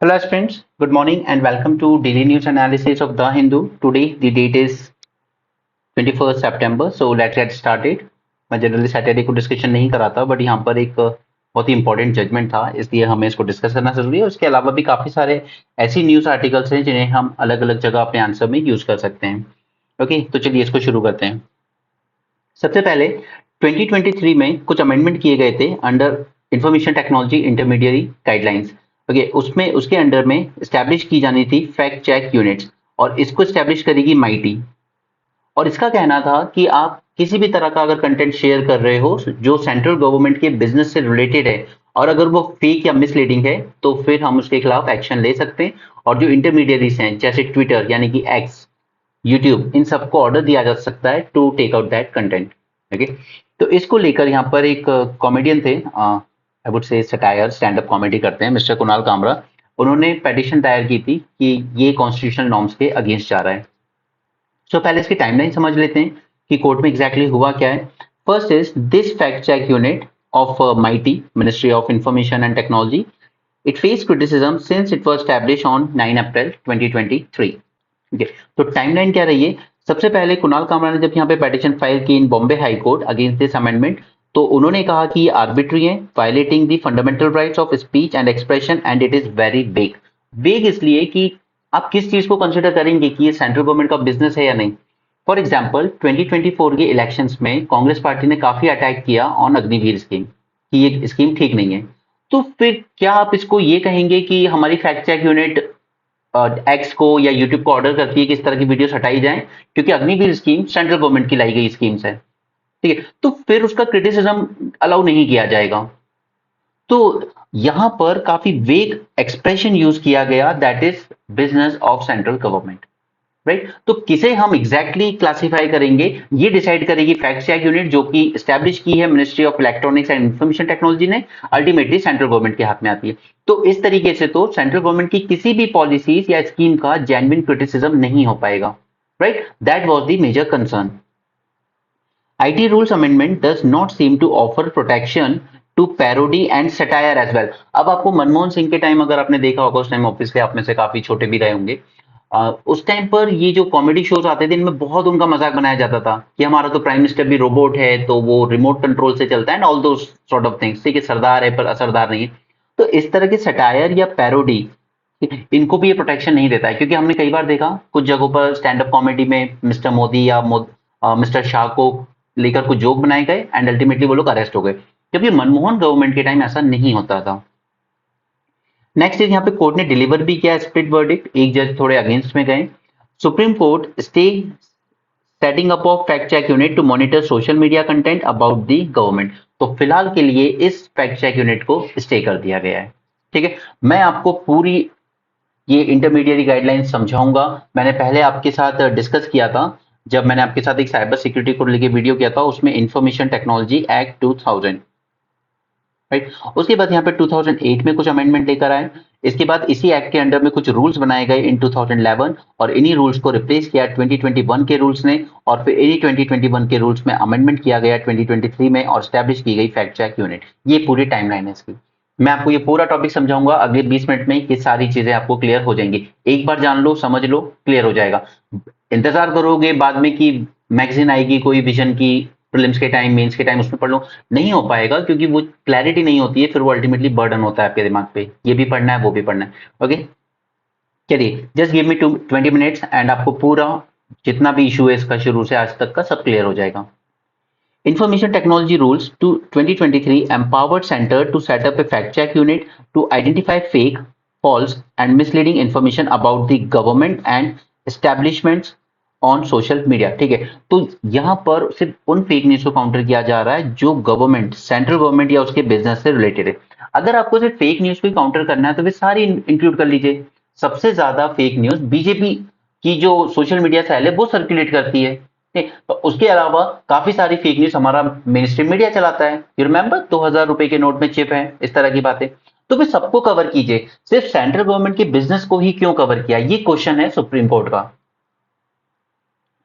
Hello friends, good morning and welcome to daily news analysis of The Hindu. Today the date is 21st September, so let's get started. मैं generally Saturday को discussion नहीं कराता but यहाँ पर एक बहुत ही important judgement था, इसलिए हमें इसको डिस्कस करना जरूरी है। उसके अलावा भी काफी सारे ऐसी न्यूज आर्टिकल्स हैं जिन्हें हम अलग अलग जगह अपने आंसर में यूज कर सकते हैं। ओके, तो चलिए इसको शुरू करते हैं। सबसे पहले 2023 में कुछ अमेंडमेंट किए गए थे under information technology intermediary guidelines. Okay, उसमें उसके अंडर में स्टैब्लिश की जानी थी फैक्ट चेक यूनिट्स और इसको स्टैब्लिश करेगी माइटी। और इसका कहना था कि आप किसी भी तरह का अगर कंटेंट शेयर कर रहे हो जो सेंट्रल गवर्नमेंट के बिजनेस से रिलेटेड है और अगर वो फेक या मिसलीडिंग है तो फिर हम उसके खिलाफ एक्शन ले सकते हैं। और जो इंटरमीडिएरीज हैं जैसे ट्विटर यानी कि एक्स, यूट्यूब, इन सबको ऑर्डर दिया जा सकता है to take out that content. Okay, तो इसको लेकर यहाँ पर एक कॉमेडियन थे, I would say satire stand up comedy करते हैं, मिस्टर कुणाल कामरा। उन्होंने पेटिशन दायर की थी कि ये कॉन्स्टिट्यूशनल नॉर्म्स के अगेंस्ट जा रहा है। सो पहले इसकी टाइमलाइन समझ लेते हैं कि कोर्ट में एग्जैक्टली हुआ क्या है। First is this fact check unit of MeitY ministry of information and technology, it faced criticism since it was established on 9 April 2023। okay, तो टाइमलाइन क्या रही है। सबसे पहले कुणाल कामरा ने जब यहाँ पे पेटिशन फाइल की in Bombay High Court against this amendment, तो उन्होंने कहा कि ये आर्बिट्री है, violating the fundamental rights of speech and expression and it is very big. Big इसलिए कि आप किस चीज को कंसिडर करेंगे कि ये सेंट्रल गवर्नमेंट का बिजनेस है या नहीं। फॉर एग्जाम्पल 2024 के इलेक्शंस में कांग्रेस पार्टी ने काफी अटैक किया ऑन अग्निवीर स्कीम कि ये स्कीम ठीक नहीं है। तो फिर क्या आप इसको ये कहेंगे कि हमारी फैक्ट चेक यूनिट एक्स को या यूट्यूब को ऑर्डर करती है कि इस तरह की वीडियोस हटाई जाएं क्योंकि अग्निवीर स्कीम सेंट्रल गवर्नमेंट की लाई गई स्कीम्स है। ठीक है, तो फिर उसका क्रिटिसिज्म अलाउ नहीं किया जाएगा। तो यहां पर काफी वेग एक्सप्रेशन यूज किया गया, that is business of central government. Right, तो किसे हम एग्जैक्टली क्लासिफाई करेंगे ये डिसाइड करेगी फैक्ट चेक यूनिट, जो कि स्टैब्लिश की है ministry of electronics and information technology ने। अल्टीमेटली सेंट्रल गवर्नमेंट के हाथ में आती है। तो इस तरीके से तो सेंट्रल गवर्नमेंट की किसी भी पॉलिसीज या स्कीम का जेन्युइन क्रिटिसिज्म नहीं हो पाएगा। Right, that was the major concern. IT rules amendment does not seem to offer protection to parody and satire as well। अब आपको मनमोहन सिंह के टाइम अगर आपने देखा होगा, उस टाइम ऑब्वियसली के आप में से काफी छोटे भी रहे होंगे, उस टाइम पर ये जो कॉमेडी शोज आते थे इनमें बहुत उनका मजाक बनाया जाता था कि हमारा तो प्राइम मिनिस्टर भी रोबोट है तो वो रिमोट कंट्रोल से चलता है एंड ऑल दो सॉर्ट ऑफ थिंग्स। ठीक है, सरदार है पर असरदार नहीं है। तो इस तरह के सटायर या पैरोडी इनको भी ये प्रोटेक्शन नहीं देता है, क्योंकि हमने कई बार देखा कुछ जगहों पर स्टैंड अप कॉमेडी में मिस्टर मोदी या मिस्टर शाह को लेकर कुछ जोक बनाए गए एंड अल्टीमेटली वो लोग अरेस्ट हो गए, जबकि मनमोहन गवर्नमेंट के टाइम ऐसा नहीं होता था। नेक्स्ट इज यहाँ पे कोर्ट ने डिलीवर भी किया स्प्लिट वर्डिक्ट, एक जज थोड़े अगेंस्ट में गए। Supreme court stay setting up of fact check unit to monitor social media content about the government. तो फिलहाल के लिए इस फैक्ट चेक यूनिट को स्टे कर दिया गया है। ठीक है, मैं आपको पूरी ये इंटरमीडिएट गाइडलाइंस समझाऊंगा। मैंने पहले आपके साथ डिस्कस किया था जब मैंने आपके साथ एक साइबर सिक्योरिटी को लेके वीडियो किया था, उसमें इंफॉर्मेशन टेक्नोलॉजी एक्ट 2000। राइट, उसके बाद यहाँ पे 2008 में कुछ अमेंडमेंट लेकर आए। इसके बाद इसी एक्ट के अंडर में कुछ रूल्स बनाए गए इन 2011 और इन्हीं रूल्स को रिप्लेस किया 2021 के रूल्स ने, और फिर इन्हीं 2021 के रूल्स में अमेंडमेंट किया गया 2023 में और स्टैब्लिश की गई फैक्ट चेक यूनिट। ये पूरी टाइमलाइन है इसकी। मैं आपको ये पूरा टॉपिक समझाऊंगा अगले 20 मिनट में, कि सारी चीजें आपको क्लियर हो जाएंगी। एक बार जान लो, समझ लो, क्लियर हो जाएगा। इंतजार करोगे बाद में कि मैगजीन आएगी कोई विजन की, प्रीलिम्स के टाइम, मेंस के टाइम, उसमें पढ़ लो, नहीं हो पाएगा क्योंकि वो क्लैरिटी नहीं होती है, फिर वो अल्टीमेटली बर्डन होता है आपके दिमाग पे, ये भी पढ़ना है वो भी पढ़ना है। ओके, चलिए just give me 20 minutes and आपको पूरा जितना भी इशू है इसका शुरू से आज तक का सब क्लियर हो जाएगा। Information Technology Rules to 2023 empowered center to set up a fact check unit to identify fake, false and misleading information about the government and establishments on social media. ठीक है, तो यहां पर सिर्फ उन फेक न्यूज को काउंटर किया जा रहा है जो गवर्नमेंट, सेंट्रल गवर्नमेंट या उसके बिजनेस से रिलेटेड है। अगर आपको सिर्फ फेक न्यूज को काउंटर करना है तो वे सारी इंक्लूड कर लीजिए। सबसे ज्यादा फेक न्यूज बीजेपी की जो सोशल मीडिया सेल है वो सर्कुलेट करती है। ठीक, तो उसके अलावा काफी सारी फेक न्यूज हमारा मेन स्ट्रीम मीडिया चलाता है। यू रिमेंबर 2000 रुपए के नोट में चिप है, इस तरह की बातें। तो वे सबको कवर कीजिए, सिर्फ सेंट्रल गवर्नमेंट के बिजनेस को ही क्यों कवर किया, ये क्वेश्चन है सुप्रीम कोर्ट का,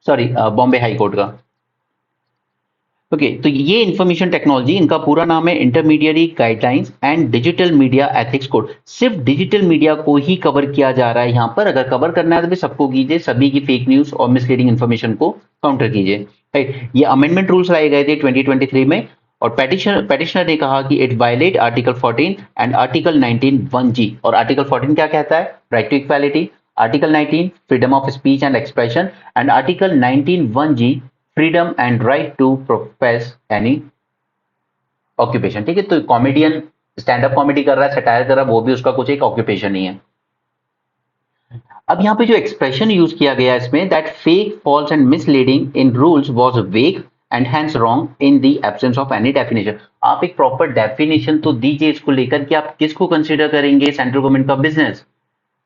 सॉरी बॉम्बे हाई कोर्ट का। ओके, तो ये इंफॉर्मेशन टेक्नोलॉजी, इनका पूरा नाम है intermediary guidelines and digital media ethics code. सिर्फ डिजिटल मीडिया को ही कवर किया जा रहा है यहाँ पर। अगर कवर करना है तो भी सबको कीजिए, सभी की फेक न्यूज और मिसलीडिंग इन्फॉर्मेशन को काउंटर कीजिए, राइट। ये अमेंडमेंट रूल्स लाए गए थे 2023 में, और पेटिशनर ने कहा कि it violate article 14 and article 19 1G। और आर्टिकल 14 क्या कहता है? Right to equality. Article 19 freedom of speech and expression, and article 19 1G freedom and right to profess any occupation. ठीक है, तो कॉमेडियन स्टैंड अप कॉमेडी कर रहा है, सटायर कर रहा है, वो भी उसका कुछ एक ऑक्यूपेशन ही है। अब यहाँ पे जो एक्सप्रेशन यूज किया गया है इसमें, that fake false and misleading in rules was vague and hence wrong in the absence of any definition. आप एक प्रॉपर डेफिनेशन तो दीजिए इसको लेकर कि आप किसको कंसीडर करेंगे सेंट्रल गवर्नमेंट का बिजनेस।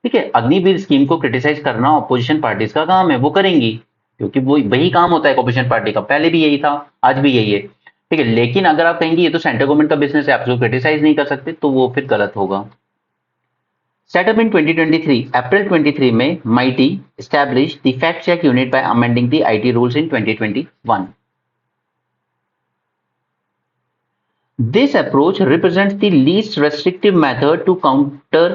ठीक है, अग्निवीर स्कीम को क्रिटिसाइज करना ऑपोजिशन पार्टीज का काम है, वो करेंगी, क्योंकि वो वही काम होता है ऑपोजिशन पार्टी का, पहले भी यही था, आज भी यही है। ठीक है, लेकिन अगर आप कहेंगे ये तो सेंट्रल गवर्नमेंट का बिजनेस है, आप उसको क्रिटिसाइज नहीं कर सकते, तो वो फिर गलत होगा। सेटअप इन 2023, अप्रैल 23 में mighty established the fact check unit by amending the IT rules in 2021. This approach represents the least restrictive method to counter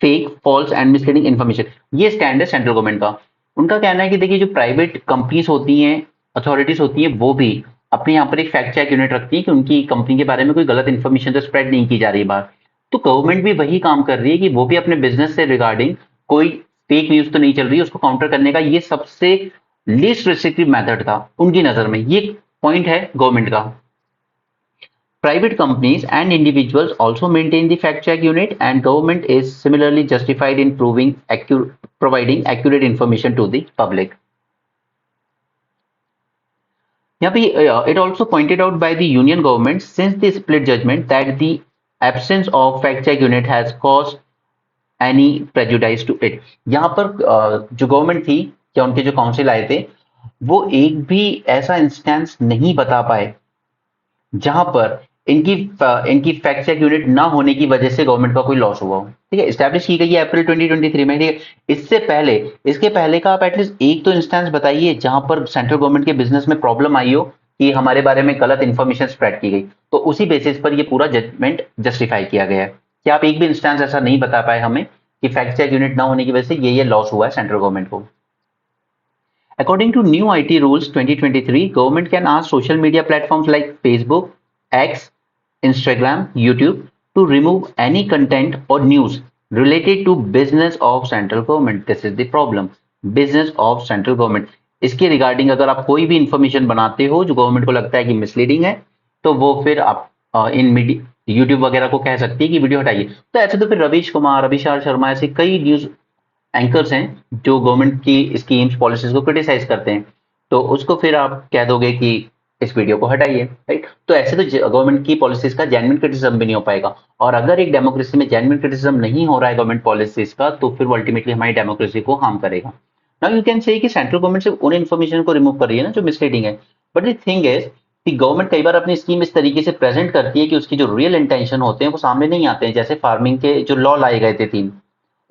fake, false and misleading information. ये स्टैंड है सेंट्रल गवर्नमेंट का। उनका कहना है कि देखिए, जो प्राइवेट कंपनीज होती हैं, अथॉरिटीज होती हैं, वो भी अपने यहाँ पर एक फैक्ट चेक यूनिट रखती है कि उनकी कंपनी के बारे में कोई गलत इन्फॉर्मेशन तो स्प्रेड नहीं की जा रही है बाहर। तो गवर्नमेंट भी वही काम कर रही है कि वो भी अपने बिजनेस से रिगार्डिंग कोई फेक न्यूज तो नहीं चल रही है, उसको काउंटर करने का ये सबसे लीस्ट रिस्ट्रिक्टिव मेथड था उनकी नजर में। ये पॉइंट है गवर्नमेंट का। Private companies and individuals also maintain the fact check unit, and government is similarly justified in providing accurate information to the public. यहाँ पे it also pointed out by the union government since the split judgment that the absence of fact check unit has caused any prejudice to it. यहाँ पर जो government थी या उनके जो council आए थे, वो एक भी ऐसा इंस्टेंस नहीं बता पाए जहां पर इनकी फैक्ट चेक यूनिट ना होने की वजह से गवर्नमेंट का कोई लॉस हुआ हो। ठीक है, एस्टैब्लिश की गई है अप्रैल 2023 में। ठीक है, इसके पहले का आप एटलीस्ट एक तो इंस्टेंस बताइए जहां पर सेंट्रल गवर्नमेंट के बिजनेस में प्रॉब्लम आई हो कि हमारे बारे में गलत इंफॉर्मेशन स्प्रेड की गई, तो उसी बेसिस पर ये पूरा जजमेंट जस्टिफाई किया गया है। कि आप एक भी इंस्टेंस ऐसा नहीं बता पाए हमें कि फैक्ट चेक यूनिट ना होने की वजह से ये लॉस हुआ है सेंट्रल गवर्नमेंट को। According to new IT rules 2023, government can ask social media platforms like Facebook, X, Instagram, YouTube to remove any content or news related to business of central government. This is the problem. Business of central government. इसके regarding अगर आप कोई भी information बनाते हो जो government को लगता है कि मिसलीडिंग है, तो वो फिर आप इन मीडिया यूट्यूब वगैरह को कह सकती है कि वीडियो हटाइए। तो ऐसे तो फिर रवीश कुमार, अभिषार शर्मा, ऐसे कई न्यूज एंकर्स हैं जो गवर्नमेंट की स्कीम्स पॉलिसीज को क्रिटिसाइज करते हैं, तो उसको फिर आप कह दोगे कि इस वीडियो को हटाइए, राइट। तो ऐसे तो गवर्नमेंट की पॉलिसीज का जेन्युइन क्रिटिसिज्म भी नहीं हो पाएगा। और अगर एक डेमोक्रेसी में जेन्युइन क्रिटिसिज्म नहीं हो रहा है गवर्नमेंट पॉलिसीज का, तो फिर अल्टीमेटली हमारी डेमोक्रेसी को हार्म करेगा। नाउ यू कैन से कि सेंट्रल गवर्नमेंट सिर्फ उन इन्फॉर्मेशन को रिमूव कर रही है ना जो मिसलीडिंग है, बट द थिंग इज कि गवर्नमेंट कई बार अपनी स्कीम इस तरीके से प्रेजेंट करती है कि उसकी जो रियल इंटेंशन होते हैं वो सामने नहीं आते हैं। जैसे फार्मिंग के जो लॉ लाए गए थे 3,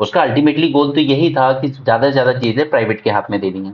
उसका अल्टीमेटली गोल तो यही था कि ज्यादा से ज्यादा चीजें प्राइवेट के हाथ में देनी है।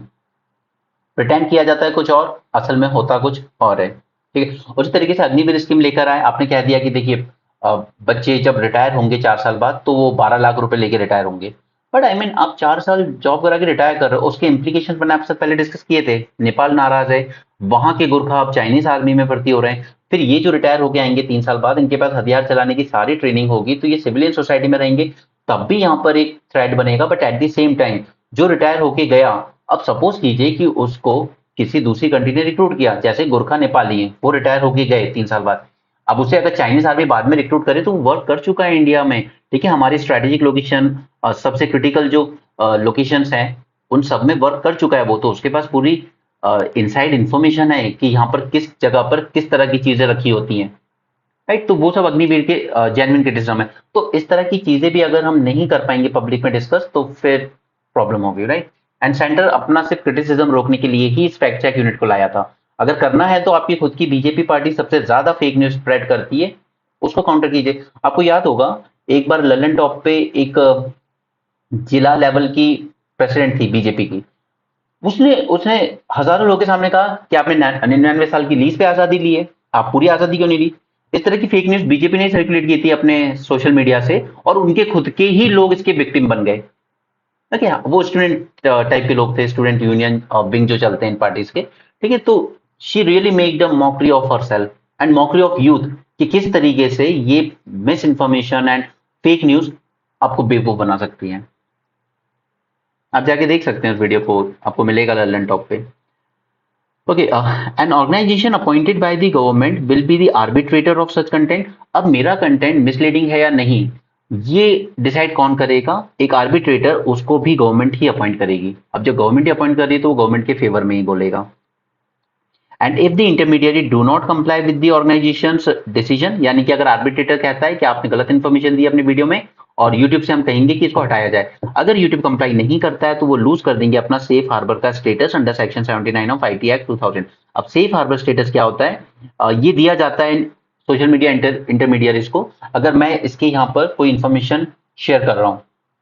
प्रिटेंड किया जाता है कुछ और, असल में होता कुछ और है। ठीक है, उसी तरीके से अग्निवीर स्कीम लेकर आए, आपने कह दिया कि देखिए बच्चे जब रिटायर होंगे 4 साल बाद तो वो 12 लाख रुपए लेके रिटायर होंगे। बट आई मीन आप 4 साल जॉब करा के रिटायर कर रहे हो, उसके इम्प्लीकेशन मैंने आपसे पहले डिस्कस किए थे। नेपाल नाराज है, वहां के गुरखा अब चाइनीज आर्मी में भर्ती हो रहे हैं। फिर ये जो रिटायर होके आएंगे 3 साल बाद, इनके पास हथियार चलाने की सारी ट्रेनिंग होगी, तो ये सिविलियन सोसाइटी में रहेंगे, तब भी यहाँ पर एक थ्रेड बनेगा। But at the same time जो रिटायर होके गया, अब सपोज कीजिए कि उसको किसी दूसरी कंट्री ने रिक्रूट किया, जैसे गुरखा नेपाली है, वो रिटायर होके गए 3 साल बाद, अब उसे अगर चाइनीज आर्मी बाद में रिक्रूट करे तो वो वर्क कर चुका है इंडिया में। ठीक है, हमारी स्ट्रेटेजिक लोकेशन, सबसे क्रिटिकल जो लोकेशंस हैं उन सब में वर्क कर चुका है वो, तो उसके पास पूरी इनसाइड इंफॉर्मेशन है कि यहाँ पर किस जगह पर किस तरह की चीजें रखी होती हैं, राइट। तो वो सब अग्निवीर के जेन्युइन क्रिटिसिज्म है। तो इस तरह की चीजें भी अगर हम नहीं कर पाएंगे पब्लिक में डिस्कस, तो फिर प्रॉब्लम होगी, राइट। एंड सेंटर अपना सिर्फ क्रिटिसिज्म रोकने के लिए ही इस फैक्ट चेक यूनिट को लाया था। अगर करना है तो आपकी खुद की बीजेपी पार्टी सबसे ज्यादा फेक न्यूज स्प्रेड करती है, उसको काउंटर कीजिए। आपको याद होगा एक बार ललन टॉप पे एक जिला लेवल की प्रेसिडेंट थी बीजेपी की, उसने उसने हजारों लोगों के सामने कहा कि आपने 99 साल की लीज पे आजादी ली है, आप पूरी आजादी क्यों नहीं ली। इस तरह की फेक न्यूज बीजेपी ने सर्कुलेट की थी अपने सोशल मीडिया से, और उनके खुद के ही लोग इसके विक्टिम बन गए। ओके, हाँ, वो स्टूडेंट टाइप के लोग थे, स्टूडेंट यूनियन और विंग जो चलते हैं इन पार्टीज के। ठीक है, तो she really make the mockery of her self and mockery of youth, कि किस तरीके से ये miss information and fake news आपको बेवकूफ बना सकती है। आप जाके देख सकते हैं उस वीडियो को, आपको मिलेगा लर्न टॉप पे। Okay, an organisation appointed by the government will be the arbitrator of such content. अब मेरा कंटेंट मिसलीडिंग है या नहीं, ये डिसाइड कौन करेगा? एक आर्बिट्रेटर, उसको भी गवर्नमेंट ही अपॉइंट करेगी। अब जब गवर्नमेंट ही अपॉइंट कर रही है तो वो गवर्नमेंट के फेवर में ही बोलेगा। And if the intermediary do not comply with the organisation decision, यानी कि अगर आर्बिट्रेटर कहता है कि आपने गलत इन्फॉर्मेशन दी अपने वीडियो में और यूट्यूब से हम कहेंगे कि इसको हटाया जाए, अगर यूट्यूब कंप्लाई नहीं करता है तो वो लूज कर देंगे अपना सेफ हार्बर का status under section 79 of IT act 2000। अब सेफ हार्बर स्टेटस क्या होता है? ये दिया जाता है सोशल मीडिया इंटरमीडियरीज को। अगर मैं इसके यहाँ पर कोई इन्फॉर्मेशन शेयर कर रहा हूँ,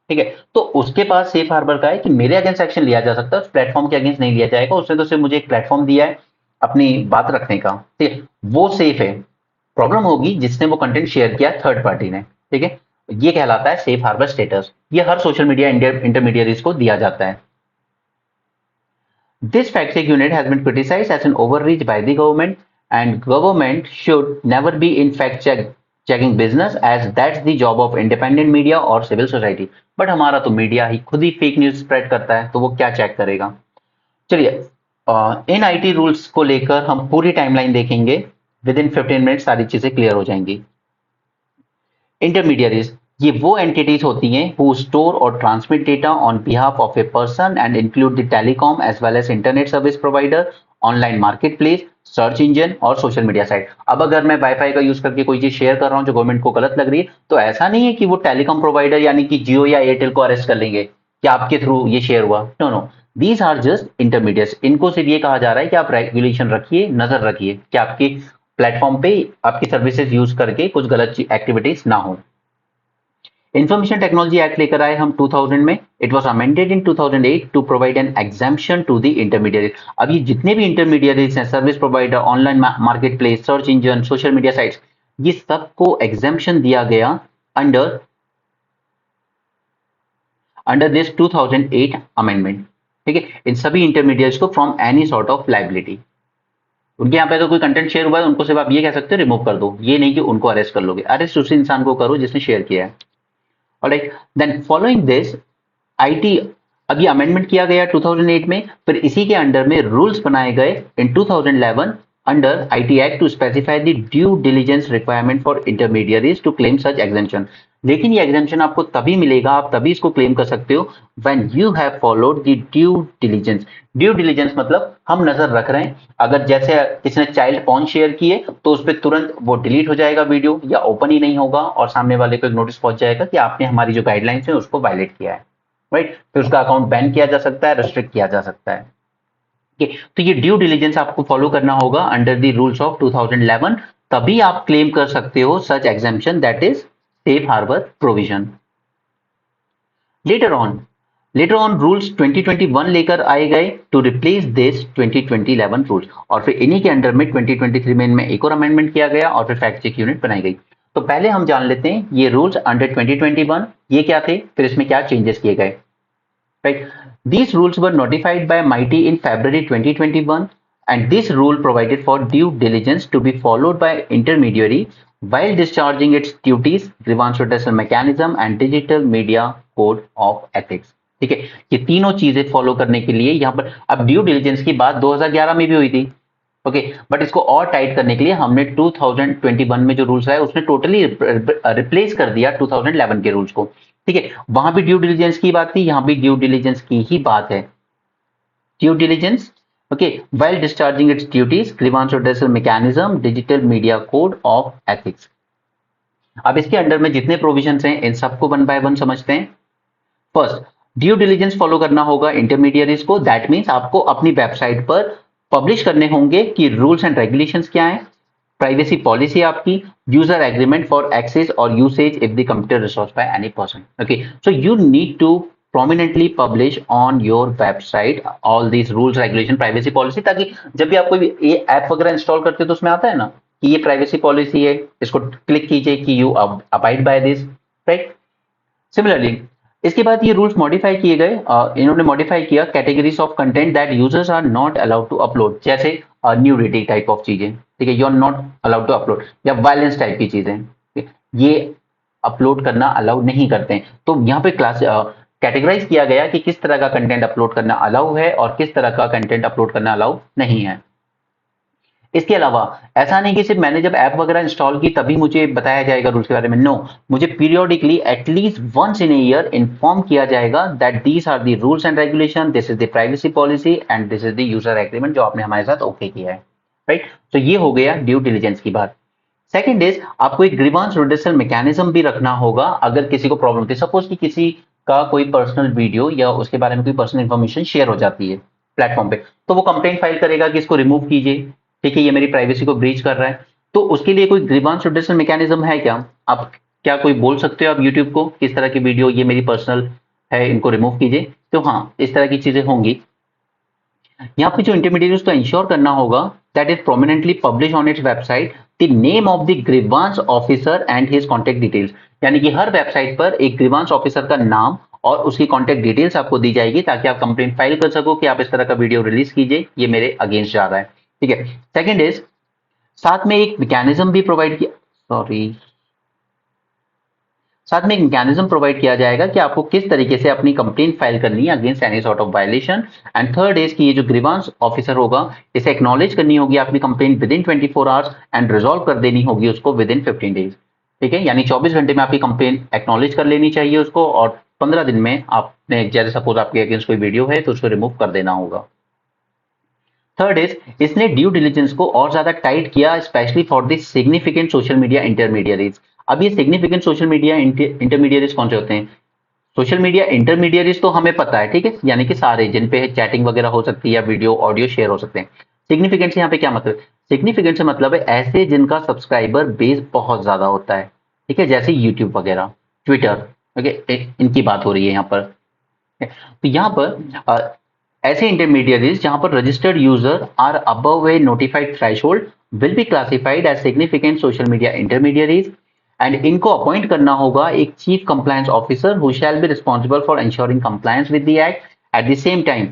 ठीक है, तो उसके पास सेफ हार्बर का है कि मेरे अगेंस्ट एक्शन लिया जा सकता है, उस प्लेटफॉर्म के अगेंस्ट नहीं लिया जाएगा। उसने तो सिर्फ मुझे एक प्लेटफॉर्म दिया है अपनी बात रखने का, ठीक है, वो सेफ है। प्रॉब्लम होगी जिसने वो कंटेंट शेयर किया थर्ड पार्टी ने, ठीक है, ये कहलाता है सेफ हार्बर स्टेटस। ये हर सोशल मीडिया इंटरमीडियरीज को दिया जाता है। This fact check unit has been criticized as an overreach by the government, and government should never be in checking business, as that's the job of independent media or civil society। But हमारा तो media ही खुद ही fake news spread करता है, तो वो क्या check करेगा। चलिए, इन आईटी रूल्स को लेकर हम पूरी टाइमलाइन देखेंगे। विद इन 15 मिनट सारी चीजें क्लियर हो जाएंगी। इंटरमीडियरीज, ये वो एंटिटीज होती हैं हु स्टोर और transmit data on behalf of a person and include the telecom as well as internet service provider, online market place, search engine और सोशल मीडिया साइट। अब अगर मैं वाईफाई का यूज करके कोई चीज शेयर कर रहा हूं जो गवर्नमेंट को गलत लग रही है, तो ऐसा नहीं है कि वो टेलीकॉम प्रोवाइडर यानी कि जियो या एयरटेल को अरेस्ट कर लेंगे कि आपके थ्रू ये शेयर हुआ। No no, these are just intermediates. इनको सिर्फ ये कहा जा रहा है कि आप रेगुलेशन रखिए, नजर रखिए कि आपके प्लेटफॉर्म पे आपकी सर्विसेज यूज करके कुछ गलत एक्टिविटीज ना हो। इंफॉर्मेशन टेक्नोलॉजी एक्ट लेकर आए हम 2000 में। It was amended in 2008 to provide an exemption to the intermediate. अब ये जितने भी इंटरमीडिएट्स हैं, service provider, online market place, search engine, social media sites, ये सबको एग्जाम्पशन दिया गया अंडर दिस 2008 अमेंडमेंट। ठीक है, इन सभी इंटरमीडिएट्स को from any sort of liability. उनके यहाँ पे अगर कोई कंटेंट शेयर हुआ है, उनको सिर्फ आप ये कह सकते हो रिमूव कर दो, ये नहीं कि उनको अरेस्ट कर लोगे। अरेस्ट उसी इंसान को करो जिसने शेयर किया है। Alright, then following this IT, अब ये अमेंडमेंट किया गया 2008 में, फिर इसी के अंडर में रूल्स बनाए गए in 2011 under IT act to specify the due diligence requirement for intermediaries to claim such exemption. लेकिन ये एग्जेम्पशन आपको तभी मिलेगा, आप तभी इसको क्लेम कर सकते हो when you have followed the due diligence. Due diligence मतलब हम नजर रख रहे हैं। अगर जैसे किसी ने चाइल्ड पॉर्न शेयर किए तो उस पर तुरंत वो डिलीट हो जाएगा वीडियो, या ओपन ही नहीं होगा, और सामने वाले को एक नोटिस पहुंच जाएगा कि आपने हमारी जो गाइडलाइंस है उसको वायलेट किया है। राइट, फिर उसका अकाउंट बैन किया जा सकता है, रेस्ट्रिक्ट किया जा सकता है। तो ये ड्यू डिलिजेंस आपको फॉलो करना होगा अंडर द रूल्स ऑफ 2011, तभी आप क्लेम कर सकते हो such exemption, that is safe harbour provision. Later on rules 2021 लेकर आए गए टू रिप्लेस दिस 2011 रूल्स, और फिर इन्हीं के अंडर में 2023 में इनमें एक और अमेंडमेंट किया गया और फिर फैक्ट चेक यूनिट बनाई गई। तो पहले हम जान लेते हैं ये रूल्स अंडर 2021 ये क्या थे, फिर इसमें क्या चेंजेस किए गए। Right. These rules were notified by MIT in February 2021, and this rule provided for due diligence to be followed by intermediary while discharging its duties, grievance redressal mechanism, and digital media code of ethics। ठीक है, ये तीनों चीजें follow करने के लिए यहाँ पर, अब ड्यू डिलिजेंस की बात 2011 में भी हुई थी, ओके, बट इसको और टाइट करने के लिए हमने 2021 में जो रूल्स आए उसने टोटली रिप्लेस कर दिया 2011 के रूल्स को। ठीक है, वहां भी ड्यू डिलिजेंस की बात थी, यहां भी ड्यू डिलिजेंस की ही बात है। Due diligence, okay, while discharging its duties, grievance redressal mechanism, digital media code of ethics। अब इसके अंडर में जितने प्रोविजंस हैं इन सबको वन बाय वन समझते हैं। फर्स्ट, ड्यू डिलिजेंस फॉलो करना होगा इंटरमीडियरीज को। दैट मीन्स आपको अपनी वेबसाइट पर पब्लिश करने होंगे कि रूल्स एंड रेगुलेशंस क्या हैं, प्राइवेसी पॉलिसी आपकी, यूजर एग्रीमेंट फॉर एक्सेस और usage of the computer resource by any person. Okay, so you need to prominently publish on your website all these rules regulation privacy policy, ताकि जब भी आप कोई ये ऐप वगैरह install करते हो तो उसमें आता है ना कि ये प्राइवेसी पॉलिसी है, इसको क्लिक कीजिए कि you abide by this, right. Similarly इसके बाद ये रूल्स मॉडिफाई किए गए, इन्होंने मॉडिफाई किया categories of content that users are not allowed to upload, जैसे न्यूडिटी टाइप ऑफ चीजें, ठीक है, you are not allowed to upload, या वायलेंस टाइप की चीजें, ठीक है? ये अपलोड करना अलाउ नहीं करते हैं। तो यहाँ पे क्लास कैटेगराइज किया गया कि किस तरह का कंटेंट अपलोड करना अलाउ है और किस तरह का कंटेंट अपलोड करना अलाउ नहीं है। इसके अलावा ऐसा नहीं कि सिर्फ मैंने जब ऐप वगैरह इंस्टॉल की तभी मुझे बताया जाएगा रूल्स के बारे में, नो, मुझे periodically at least once in a year inform किया जाएगा that these are the rules and regulation, this is the privacy policy and this is the user agreement जो आपने हमारे साथ ओके किया है, राइट। तो ये हो गया ड्यू डिलिजेंस की बात। सेकंड इज आपको एक ग्रीवांस रिड्रेसल मैकेनिज्म भी रखना होगा अगर किसी को प्रॉब्लम होती है, सपोज कि किसी का कोई पर्सनल वीडियो या उसके बारे में कोई पर्सनल इंफॉर्मेशन शेयर हो जाती है प्लेटफॉर्म पे, तो वो कंप्लेंट फाइल करेगा कि इसको रिमूव कीजिए, ठीक है, ये मेरी प्राइवेसी को ब्रीच कर रहा है। तो उसके लिए कोई ग्रीवांस रिड्रेसल मैकेनिज्म है क्या? आप क्या कोई बोल सकते हो आप यूट्यूब को किस तरह की वीडियो ये मेरी पर्सनल है, इनको रिमूव कीजिए? तो हाँ, इस तरह की चीजें होंगी। यहाँ पे जो इंटरमीडिएट को इंश्योर करना होगा that is prominently publish on its website the name of the grievance officer and his contact details, यानी कि हर वेबसाइट पर एक ग्रीवांस ऑफिसर का नाम और उसकी कॉन्टेक्ट डिटेल्स आपको दी जाएगी ताकि आप कंप्लेंट फाइल कर सको कि आप इस तरह का वीडियो रिलीज कीजिए, ये मेरे अगेंस्ट जा रहा है, ठीक है। सेकंड इज साथ में एक मैकेनिज्म भी प्रोवाइड किया, साथ में एक मैकेनिज्म प्रोवाइड किया जाएगा कि आपको किस तरीके से अपनी कंप्लेंट फाइल करनी है against any sort of violation. And third is कि ये जो ग्रीवांस ऑफिसर होगा इसे एक्नॉलेज करनी होगी अपनी complaint with in 24 hours and resolve कर देनी होगी उसको विद इन 15 डेज, ठीक है, यानी 24 घंटे में आपकी कंप्लेंट एक्नॉलेज कर लेनी चाहिए उसको और 15 दिन में आपने, जैसे सपोज आपके अगेंस्ट कोई वीडियो है तो उसको रिमूव कर देना होगा। थर्ड इज इसने ड्यू डिलिजेंस को और ज्यादा टाइट किया specially for the significant social media intermediaries. अब ये सिग्निफिकेंट सोशल मीडिया इंटरमीडियरीज कौन से होते हैं? सोशल मीडिया इंटरमीडियरीज तो हमें पता है, ठीक है, यानी कि सारे जिन पे चैटिंग वगैरह हो सकती है या वीडियो ऑडियो शेयर हो सकते हैं। सिग्निफिकेंट से यहाँ पे क्या मतलब? सिग्निफिकेंट से मतलब है ऐसे जिनका सब्सक्राइबर बेस बहुत ज्यादा होता है, ठीक है, जैसे यूट्यूब वगैरह, ट्विटर, ओके, इनकी बात हो रही है यहाँ पर। तो यहाँ पर ऐसे इंटरमीडियरीज जहां पर registered user are above a notified threshold will be classified as significant social media intermediaries and इनको अपॉइंट करना होगा एक chief compliance officer who shall be responsible for ensuring compliance with the act. At the same time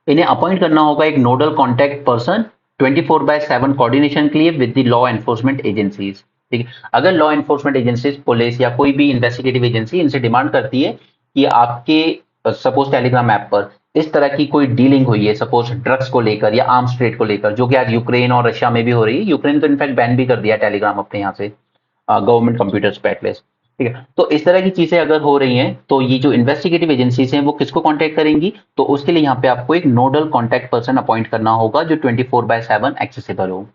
इन्हें appoint करना होगा एक nodal contact person 24/7 coordination के लिए with the law enforcement agencies, ठीक है। अगर लॉ एनफोर्समेंट एजेंसीज, पुलिस या कोई भी इन्वेस्टिगेटिव एजेंसी इनसे डिमांड करती है कि आपके सपोज टेलीग्राम ऐप पर इस तरह की कोई डीलिंग हुई है, सपोज ड्रग्स को लेकर या आर्म्स ट्रेड को लेकर, जो कि आज यूक्रेन और रशिया में भी हो रही है, यूक्रेन तो इनफैक्ट बैन भी कर दिया टेलीग्राम अपने यहाँ से गवर्नमेंट कंप्यूटर्स पे एटलीस्ट, ठीक है। तो इस तरह की चीजें अगर हो रही हैं तो ये जो इन्वेस्टिगेटिव एजेंसीज हैं वो किसको कांटेक्ट करेंगी? तो उसके लिए यहाँ पे आपको एक नोडल कॉन्टैक्ट पर्सन अपॉइंट करना होगा जो 24/7 एक्सेसिबल हो।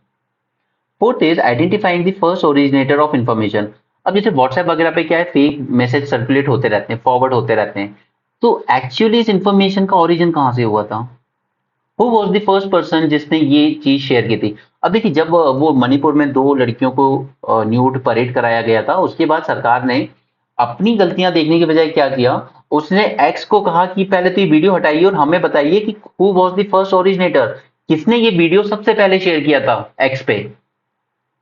Fourth is identifying the first originator of information. अब जैसे व्हाट्सएप वगैरह पे क्या है, फेक मैसेज सर्कुलेट होते रहते हैं, फॉरवर्ड होते रहते हैं, तो एक्चुअली इस इंफॉर्मेशन का ओरिजिन कहां से हुआ था? Who was the first person जिसने ये चीज शेयर की थी? अब देखिए, जब वो मणिपुर में 2 लड़कियों को न्यूड परेड कराया गया था, उसके बाद सरकार ने अपनी गलतियां देखने के बजाय क्या किया, उसने एक्स को कहा कि पहले तो ये वीडियो हटाइए और हमें बताइए कि who was the first originator, किसने ये वीडियो सबसे पहले शेयर किया था एक्स पे।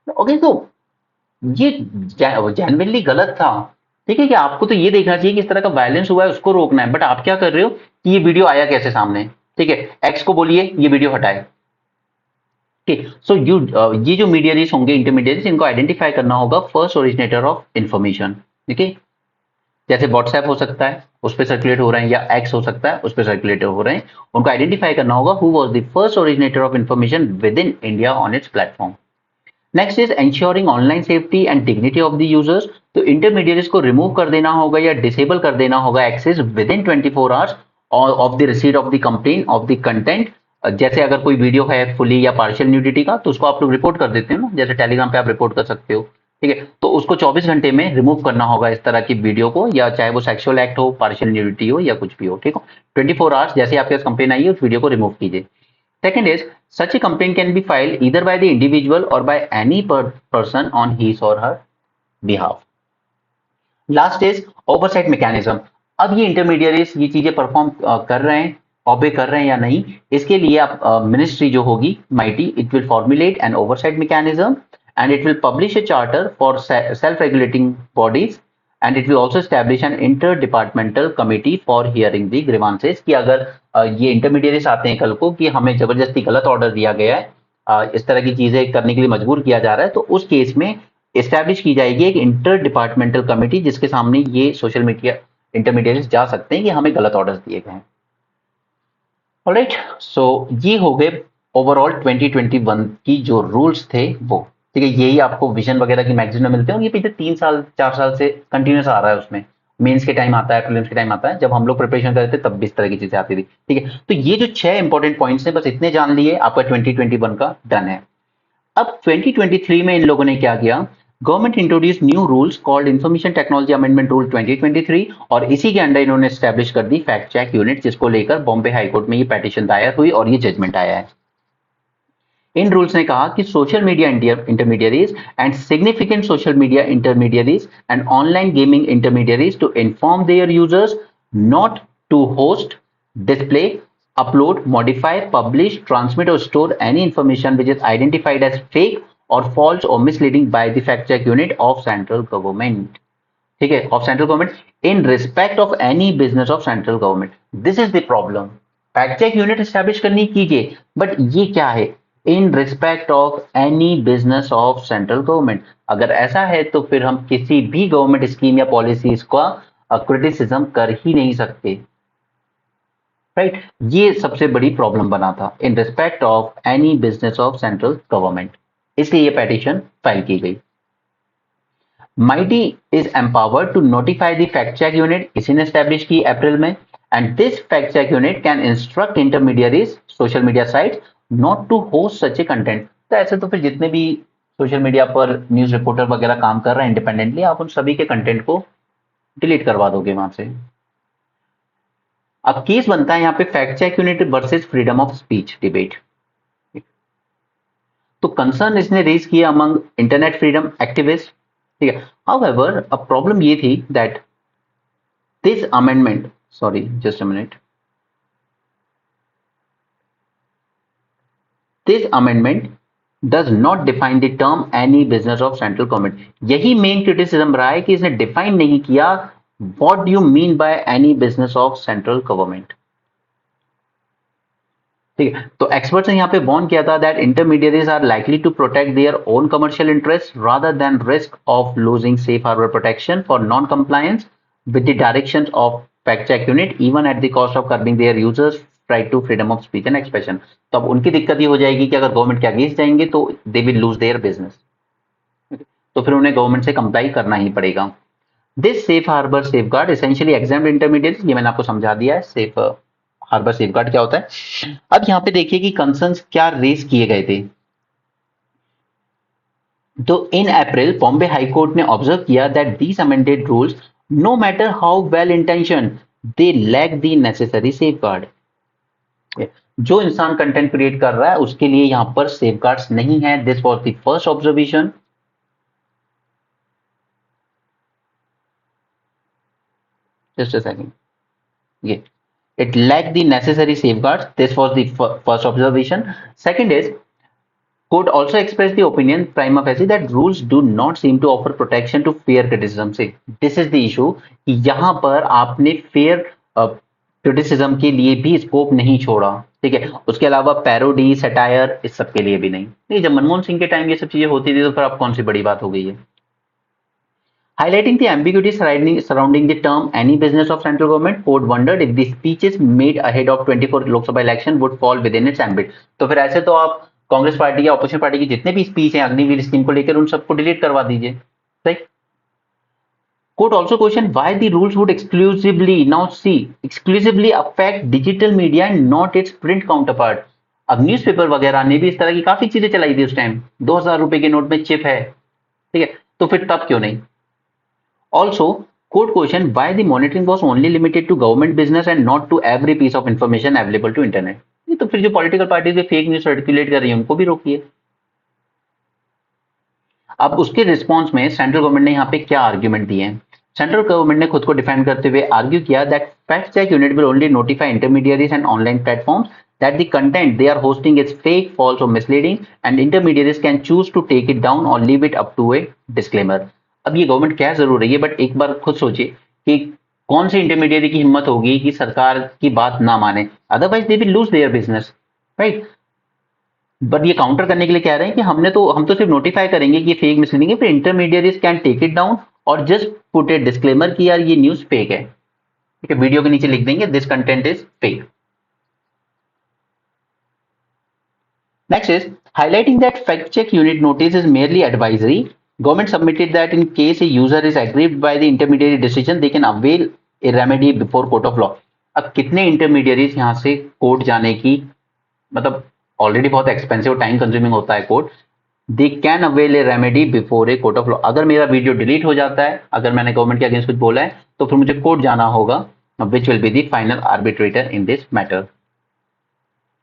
ओके, तो ये जेन्युइनली गलत था, ठीक है, कि आपको तो ये देखना चाहिए कि इस तरह का वायलेंस हुआ है उसको रोकना है, बट आप क्या कर रहे हो कि ये वीडियो आया कैसे सामने, ठीक है, एक्स को बोलिए ये वीडियो हटाए, ठीक। सो ये जो मीडियरीज होंगे, इंटरमीडिएट्स, इनको आइडेंटिफाई करना होगा फर्स्ट ओरिजिनेटर ऑफ इंफॉर्मेशन, ठीक है। जैसे व्हाट्सएप हो सकता है उस पर सर्कुलेट हो रहे हैं, या एक्स हो सकता है उस पर सर्कुलेट हो रहे हैं, उनको आइडेंटिफाई करना होगा who was the first originator of information within India on its platform. Next is ensuring online safety and dignity of the users. तो इंटरमीडिएट्स को रिमूव कर देना होगा या डिसेबल कर देना होगा access within 24 hours of the receipt of the complaint of the content. जैसे अगर कोई वीडियो है फुली या पार्शियल न्यूडिटी का, तो उसको आप लोग रिपोर्ट कर देते हो ना, जैसे टेलीग्राम पे आप रिपोर्ट कर सकते हो, ठीक है, तो उसको 24 घंटे में रिमूव करना होगा इस तरह की वीडियो को, या चाहे वो सेक्सुअल एक्ट हो, पार्शियल न्यूडिटी हो या कुछ भी हो, ठीक हो, 24 आवर्स जैसे आपके पास कंप्लेन आई है उस वीडियो को रिमूव कीजिए। Second is such a complaint can be filed either by the individual or by any person on his or her behalf. Last is oversight mechanism. अब ये इंटरमीडियरीज ये चीजें परफॉर्म कर रहे हैं, ऑबे कर रहे हैं या नहीं, इसके लिए आप मिनिस्ट्री जो होगी MeitY, it will formulate an oversight mechanism and it will publish a charter for self regulating bodies and it will also establish an inter departmental committee for hearing the grievances, कि अगर ये intermediaries आते हैं कल को कि हमें जबरदस्ती गलत ऑर्डर दिया गया है, इस तरह की चीजें करने के लिए मजबूर किया जा रहा है, तो उस केस में एस्टैब्लिश की जाएगी एक इंटर डिपार्टमेंटल कमिटी जिसके सामने ये सोशल मीडिया इंटरमीडिएट्स जा सकते हैं कि हमें गलत ऑर्डर्स दिए गए हैं। ऑलराइट, सो ये हो गए ओवरऑल 2021 की जो रूल्स थे वो, ठीक है। यही आपको विजन वगैरह की मैगजीन में मिलते हैं, और ये पिछले 3 साल 4 साल से कंटिन्यूस आ रहा है। उसमें मेंस के टाइम आता है, प्रीलिम्स के टाइम आता है, जब हम लोग प्रिपरेशन करते थे तब भी इस तरह की चीजें आती थी, ठीक है। तो ये जो 6 इंपॉर्टेंट पॉइंट्स हैं, बस इतने जान लिए, आपका 2021 का डन है। अब 2023 में इन लोगों ने क्या किया, government introduce new rules called information technology amendment rule 2023, और इसी के अंडर इन्होंने स्टैब्लिश कर दी फैक्ट चेक यूनिट, जिसको लेकर बॉम्बे हाईकोर्ट में ये पिटीशन दायर हुई और ये जजमेंट आया है। इन रूल्स ने कहा कि social media intermediaries and significant social media intermediaries and online gaming intermediaries to inform their users not to host, display, upload, modify, publish, transmit or store any information which is identified as fake or false or misleading by the fact check unit of central government, ठीक है, of central government in respect of any business of central government. This is the problem. Fact check unit establish करनी कीजिए, but ये क्या है, in respect of any business of central government. अगर ऐसा है तो फिर हम किसी भी गवर्नमेंट स्कीम या पॉलिसीज का क्रिटिसिज्म कर ही नहीं सकते, राइट। ये सबसे बड़ी प्रॉब्लम बना था, in respect of any business of central government, इसलिए ये पेटिशन फाइल की गई। MeitY is empowered to notify the fact check unit, इसी ने स्टैब्लिश की अप्रैल में, and this fact check unit can instruct intermediaries social media sites not to host such a content. तो ऐसे तो फिर जितने भी सोशल मीडिया पर न्यूज रिपोर्टर वगैरह काम कर रहे हैं इंडिपेंडेंटली, आप उन सभी के कंटेंट को डिलीट करवा दोगे वहां से। अब केस बनता है यहाँ पे fact check unit versus freedom of speech debate. तो कंसर्न इसने रेज किया अमंग इंटरनेट फ्रीडम एक्टिविस्ट, ठीक है। हाउएवर अब प्रॉब्लम ये थी that this amendment, sorry just a minute, this amendment does not define the term any business of central government. यही main criticism रहा है कि इसने डिफाइन नहीं किया what do you mean by any business of central government, ठीक है। तो एक्सपर्ट्स ने यहाँ पे वार्न किया था that intermediaries are likely to protect their own commercial interest rather than risk of losing safe harbour protection for non compliance with the directions of fact check unit even at the cost of curbing their users right to freedom of speech and expression. तो अब उनकी दिक्कत ये हो जाएगी कि अगर government के अगेंस्ट जाएंगे तो they will lose their business, तो फिर उन्हें गवर्नमेंट से कंप्लाई करना ही पड़ेगा। This safe harbour safeguard essentially exempted intermediate, ये मैंने आपको समझा दिया है सेफ हार्बर सेफगार्ड क्या होता है। अब यहां पे देखिए कि कंसर्न्स क्या रेज किए गए थे। तो in April Bombay High Court ने ऑब्जर्व किया that these amended rules no matter how well intention they lack the necessary safeguard. जो इंसान कंटेंट क्रिएट कर रहा है उसके लिए यहां पर सेफगार्ड्स नहीं है। This was the first observation. Just a second, ये it lacked the necessary safeguards. This was the first observation. Second is, court also expressed the opinion prima facie that rules do not seem to offer protection to fair criticism. से this is the issue कि यहाँ पर आपने fair criticism के लिए भी scope नहीं छोड़ा, ठीक है। उसके अलावा पैरोडी सटायर इस सब के लिए भी नहीं। नहीं, जब मनमोहन सिंह के टाइम ये सब चीजें होती थी तो फिर अब कौन सी बड़ी बात हो गई है। Highlighting the ambiguity surrounding the term any business of central government, court wondered if the speeches made ahead of 24 Lok Sabha election would fall within its ambit. तो फिर ऐसे तो आप कांग्रेस पार्टी या ऑपोजिशन पार्टी की जितने भी स्पीच हैं अग्निवीर स्कीम को लेकर उन सबको डिलीट करवा दीजिए, right. Court also questioned why the rules would exclusively affect digital media and not its print counterpart. अब न्यूज़पेपर वगैरह ने भी इस तरह की काफी चीजें चलाई थी उस टाइम, 2000 रुपए के नोट में चिप है, ठीक है, तो फिर तब क्यों नहीं। Also, court questioned why the monitoring was only limited to government business and not to every piece of information available to internet. ये तो फिर जो political parties fake news circulate कर रही है उनको भी रोकिए। अब उसके रिस्पॉन्स में सेंट्रल गवर्नमेंट ने यहाँ पे क्या आर्ग्यूमेंट दिए हैं। सेंट्रल गवर्नमेंट ने खुद को डिफेंड करते हुए आर्ग्यू किया that fact check unit will only notify intermediaries and online platforms that the content they are hosting is fake, false or misleading and intermediaries can choose to take it down or leave it up to a disclaimer। अब ये government कह जरूर रही है but एक बार खुद सोचिए कि कौन से इंटरमीडियरी की हिम्मत होगी कि सरकार की बात ना माने, otherwise they will lose their business, right. But ये काउंटर करने के लिए कह रहे हैं कि हम तो सिर्फ नोटिफाई करेंगे कि फेक मिसलीडिंग है, फिर intermediaries can take it down और जस्ट पुट ए डिस्क्लेमर कि यार ये न्यूज फेक है, ठीक है, वीडियो के नीचे लिख देंगे this content is fake. Next is highlighting that fact check unit notice is merely advisory. Government submitted that in case a user is aggrieved by the intermediary decision, they can avail a remedy before court of law। अब कितने intermediaries यहाँ से court जाने की, मतलब already बहुत expensive time consuming होता है court, they can avail A remedy before a court of law. अगर मेरा वीडियो डिलीट हो जाता है, अगर मैंने गवर्नमेंट के अगेंस्ट कुछ बोला है, तो फिर मुझे कोर्ट जाना होगा, which will be the final arbitrator in this matter.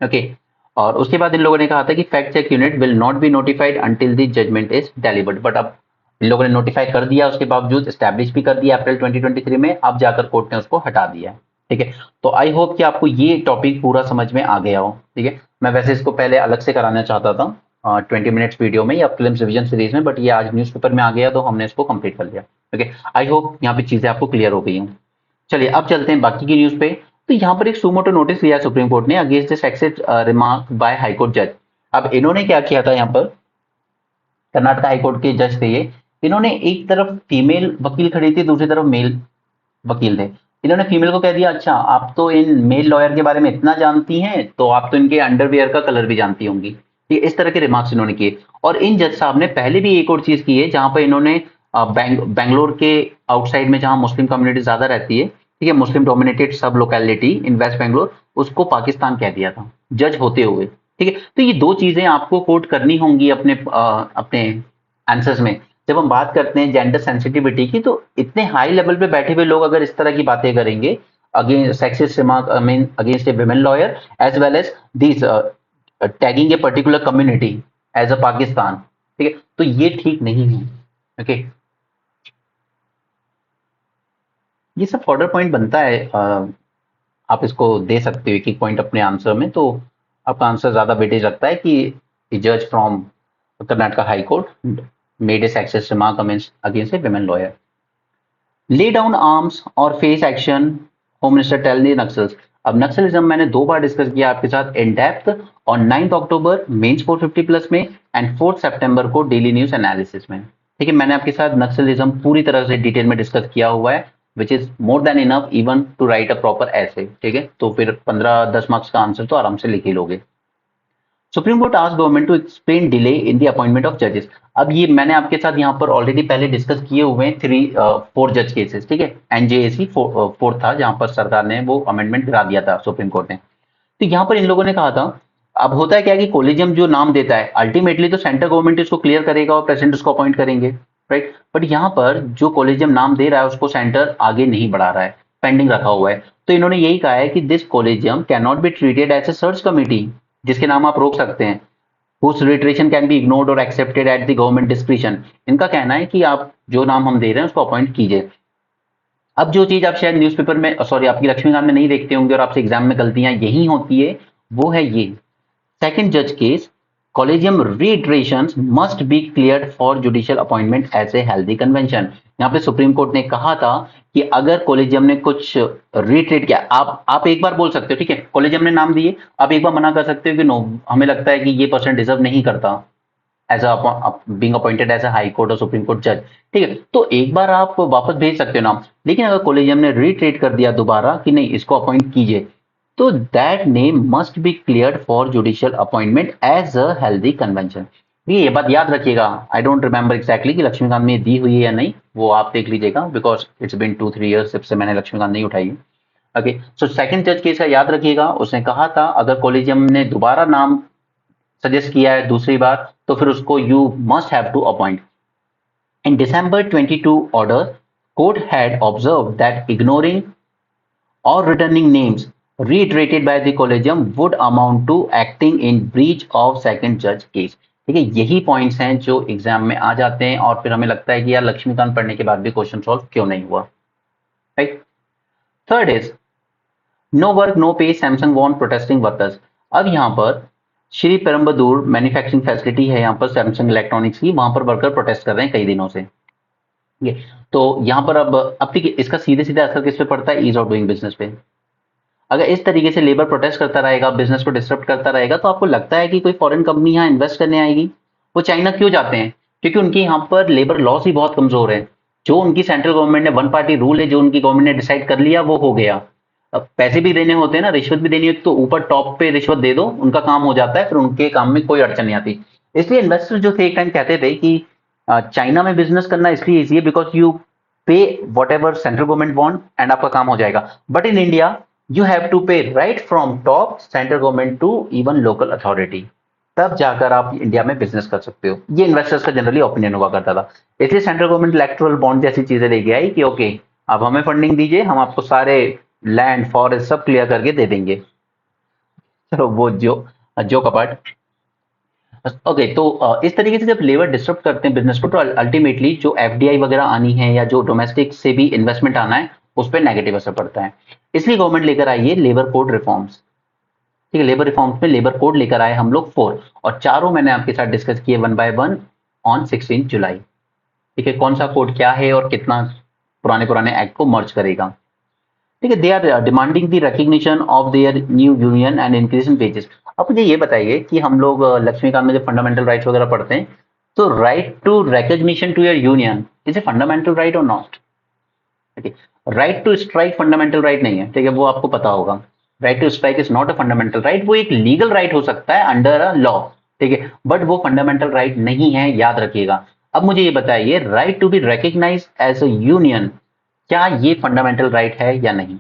Okay, और उसके बाद इन लोगों ने कहा था कि fact check unit will not be notified until the judgment is delivered. But अब इन लोगों ने नोटिफाई कर दिया, उसके बावजूद एस्टैब्लिश भी कर दिया अप्रैल 2023 में, अब जाकर कोर्ट ने उसको हटा दिया, ठीक है। तो आई होप कि आपको ये टॉपिक पूरा समझ में आ गया हो, ठीक है। मैं वैसे इसको पहले अलग से कराना चाहता था 20 मिनट्स वीडियो में या फिल्म रिवीजन सीरीज में, बट ये आज न्यूज़पेपर में आ गया तो हमने इसको कंप्लीट कर लिया, ओके। आई होप यहाँ पे चीजें आपको क्लियर हो गई हूँ। चलिए अब चलते हैं बाकी की न्यूज पे। तो यहाँ पर एक सुमोटो नोटिस लिया सुप्रीम कोर्ट ने against this excess remark by High Court जज। अब इन्होंने क्या किया था, यहाँ पर कर्नाटक हाई कोर्ट के जज थे ये, इन्होंने एक तरफ फीमेल वकील खड़ी थी, दूसरी तरफ मेल वकील थे। इन्होंने फीमेल को कह दिया अच्छा आप तो इन मेल लॉयर के बारे में इतना जानती हैं तो आप तो इनके अंडरवियर का कलर भी जानती होंगी, ये इस तरह के रिमार्क्स इन्होंने किए। और इन जज साहब ने पहले भी एक और चीज की है जहां पर इन्होंने बैंगलोर के आउटसाइड में जहां मुस्लिम कम्युनिटी ज्यादा रहती है, ठीक है, मुस्लिम डोमिनेटेड सब लोकेलिटी इन वेस्ट बेंगलोर, उसको पाकिस्तान कह दिया था जज होते हुए, ठीक है। तो ये दो चीजें आपको कोट करनी होंगी अपने आंसर्स में। जब हम बात करते हैं जेंडर सेंसिटिविटी की, तो इतने हाई लेवल पे बैठे हुए लोग अगर इस तरह की बातें करेंगे against sexist remark, I mean against a women lawyer as well as this tagging a particular community as a Pakistan, ठीक है, तो ये ठीक नहीं है, ओके। ये सब ऑर्डर पॉइंट बनता है, आप इसको दे सकते हो एक एक पॉइंट अपने आंसर में, तो आपका आंसर ज्यादा वेटेज लगता है कि जज from Karnataka high court made a sexist remark against a women lawyer. Lay down arms और face action, home minister tell the Naxals. अब नक्सलिज्म मैंने 2 बार डिस्कस किया आपके साथ इन डेप्थ, और 9 अक्टूबर मेंस 450 प्लस में एंड 4 सितंबर को डेली न्यूज एनालिसिस में, ठीक है। मैंने आपके साथ नक्सलिज्म पूरी तरह से डिटेल में डिस्कस किया हुआ है, which is more than enough even to write a proper essay, ठीक है। तो फिर 15-10 मार्क्स का आंसर तो आराम से लिख ही लोगे। सुप्रीम कोर्ट आज government to explain delay in the appointment of जजेस। अब ये मैंने आपके साथ यहाँ पर ऑलरेडी पहले डिस्कस किए हुए हैं 4 जज केसेस, ठीक है। एनजेएसी 4 था जहां पर सरकार ने वो अमेंडमेंट करा दिया था सुप्रीम कोर्ट ने। तो यहाँ पर इन लोगों ने कहा था, अब होता है क्या कि कॉलेजियम जो नाम देता है अल्टीमेटली तो सेंट्रल गवर्नमेंट इसको क्लियर करेगा और प्रेसिडेंट उसको अपॉइंट करेंगे, राइट। बट यहाँ पर जो कॉलेजियम नाम दे रहा है उसको सेंटर आगे नहीं बढ़ा रहा है, पेंडिंग रखा हुआ है। तो इन्होंने यही कहा है कि this collegium can not be treated as a search committee, जिसके नाम आप रोक सकते हैं, whose reiteration can be ignored और accepted at the government discretion. इनका कहना है कि आप जो नाम हम दे रहे हैं उसको अपॉइंट कीजिए। अब जो चीज आप शायद न्यूज़पेपर में, सॉरी, आपकी लक्ष्मीकांत में नहीं देखते होंगे और आपसे एग्जाम में गलतियां यही होती है, वो है ये सेकंड जज case, collegium reiterations must be cleared for judicial appointment as a healthy convention. यहाँ पे सुप्रीम कोर्ट ने कहा था कि अगर कॉलेजियम ने कुछ रिट्रेट किया, आप एक बार बोल सकते हो, ठीक है, कॉलेजियम ने नाम दिए, आप एक बार मना कर सकते हो कि नो, हमें लगता है कि ये पर्सन डिजर्व नहीं करता as being appointed as a High Court और सुप्रीम कोर्ट जज, ठीक है। तो एक बार आप वापस भेज सकते हो नाम, लेकिन अगर कॉलेजियम ने रिट्रेट कर दिया दोबारा कि नहीं इसको अपॉइंट कीजिए, तो that name must be cleared for judicial appointment as a healthy convention. ये बात याद रखिएगा। आई डोंट रिमेंबर एक्जैक्टली कि लक्ष्मीकांत में दी हुई है या नहीं, वो आप देख लीजिएगा, बिकॉज इट्स बिन 2-3 ईयर्स जब से मैंने लक्ष्मीकांत नहीं उठाई। ओके, सो सेकंड जज केस का याद रखिएगा, उसने कहा था अगर कॉलेजियम ने दोबारा नाम सजेस्ट किया है दूसरी बार तो फिर उसको you must have to appoint. In December 22 order, court had observed that ignoring or returning names reiterated by the collegium would amount to acting in breach of second judge case। ठीक है, यही points हैं जो exam में आ जाते हैं और फिर हमें लगता है कि यार लक्ष्मीकांत पढ़ने के बाद भी क्वेश्चन सॉल्व क्यों नहीं हुआ, right. Third is no work no pay, Samsung won protesting workers. अब यहाँ पर श्री पेरुम्बदूर मैन्युफैक्चरिंग फैसिलिटी है यहाँ पर सैमसंग इलेक्ट्रॉनिक्स की, वहां पर वर्कर प्रोटेस्ट कर रहे हैं कई दिनों से। ठीक है, तो यहाँ पर अब देखिए इसका सीधे सीधे असर किस पे पड़ता है, ईज ऑफ डूइंग बिजनेस पे। अगर इस तरीके से लेबर प्रोटेस्ट करता रहेगा, बिजनेस को डिस्टर्ब करता रहेगा, तो आपको लगता है कि कोई फॉरेन कंपनी यहाँ इन्वेस्ट करने आएगी? वो चाइना क्यों जाते हैं? क्योंकि उनके यहाँ पर लेबर लॉस ही बहुत कमजोर है। जो उनकी सेंट्रल गवर्नमेंट ने वन पार्टी रूल है, जो उनकी गवर्नमेंट ने डिसाइड कर लिया, वो हो गया। अब पैसे भी देने होते हैं ना, रिश्वत भी देनी होती, तो ऊपर टॉप पे रिश्वत दे दो, उनका काम हो जाता है, फिर उनके काम में कोई अड़चन नहीं आती। इसलिए इन्वेस्टर जो थे एक टाइम कहते थे कि चाइना में बिजनेस करना इसलिए इजी है because you pay whatever central government want and आपका काम हो जाएगा। But in India you have to pay right from top central government to even local authority, तब जाकर आप इंडिया में बिजनेस कर सकते हो। ये इन्वेस्टर्स का जनरली ओपिनियन हुआ करता था। इसलिए सेंट्रल गवर्नमेंट इलेक्टोरल बॉन्ड जैसी चीजें लेके आई कि ओके अब हमें फंडिंग दीजिए, हम आपको सारे लैंड फॉरेस्ट सब क्लियर करके दे देंगे। चलो वो जो कपाट। ओके, तो इस तरीके से जब लेबर डिस्टर्ब करते हैं बिजनेस को, तो अल्टीमेटली जो एफडीआई वगैरह आनी है या जो डोमेस्टिक से भी इन्वेस्टमेंट आना है, उस पर नेगेटिव असर पड़ता है। इसलिए गवर्नमेंट लेकर आई है लेबर कोड रिफॉर्म्स। ठीक है, लेबर रिफॉर्म्स में लेबर कोड लेकर आए हम लोग 4, और चारों मैंने आपके साथ डिस्कस किए 1 बाय 1 ऑन 16 जुलाई। ठीक है, कौन सा कोड क्या है और कितना पुराने पुराने एक्ट को मर्ज करेगा। ठीक है, they are demanding the recognition of their new union and increase in wages. अब मुझे ये बताइए कि हम लोग लक्ष्मीकांत में जब फंडामेंटल राइट्स वगैरह पढ़ते हैं, तो right to recognition to your union is a fundamental right और not? Right to strike fundamental right नहीं है, ठीक है, वो आपको पता होगा। Right to strike is not a fundamental right, वो एक लीगल राइट हो सकता है अंडर अ लॉ, ठीक है, बट वो फंडामेंटल राइट नहीं है, याद रखिएगा। अब मुझे ये बताइए, right to be recognise as a union, क्या ये फंडामेंटल राइट है या नहीं?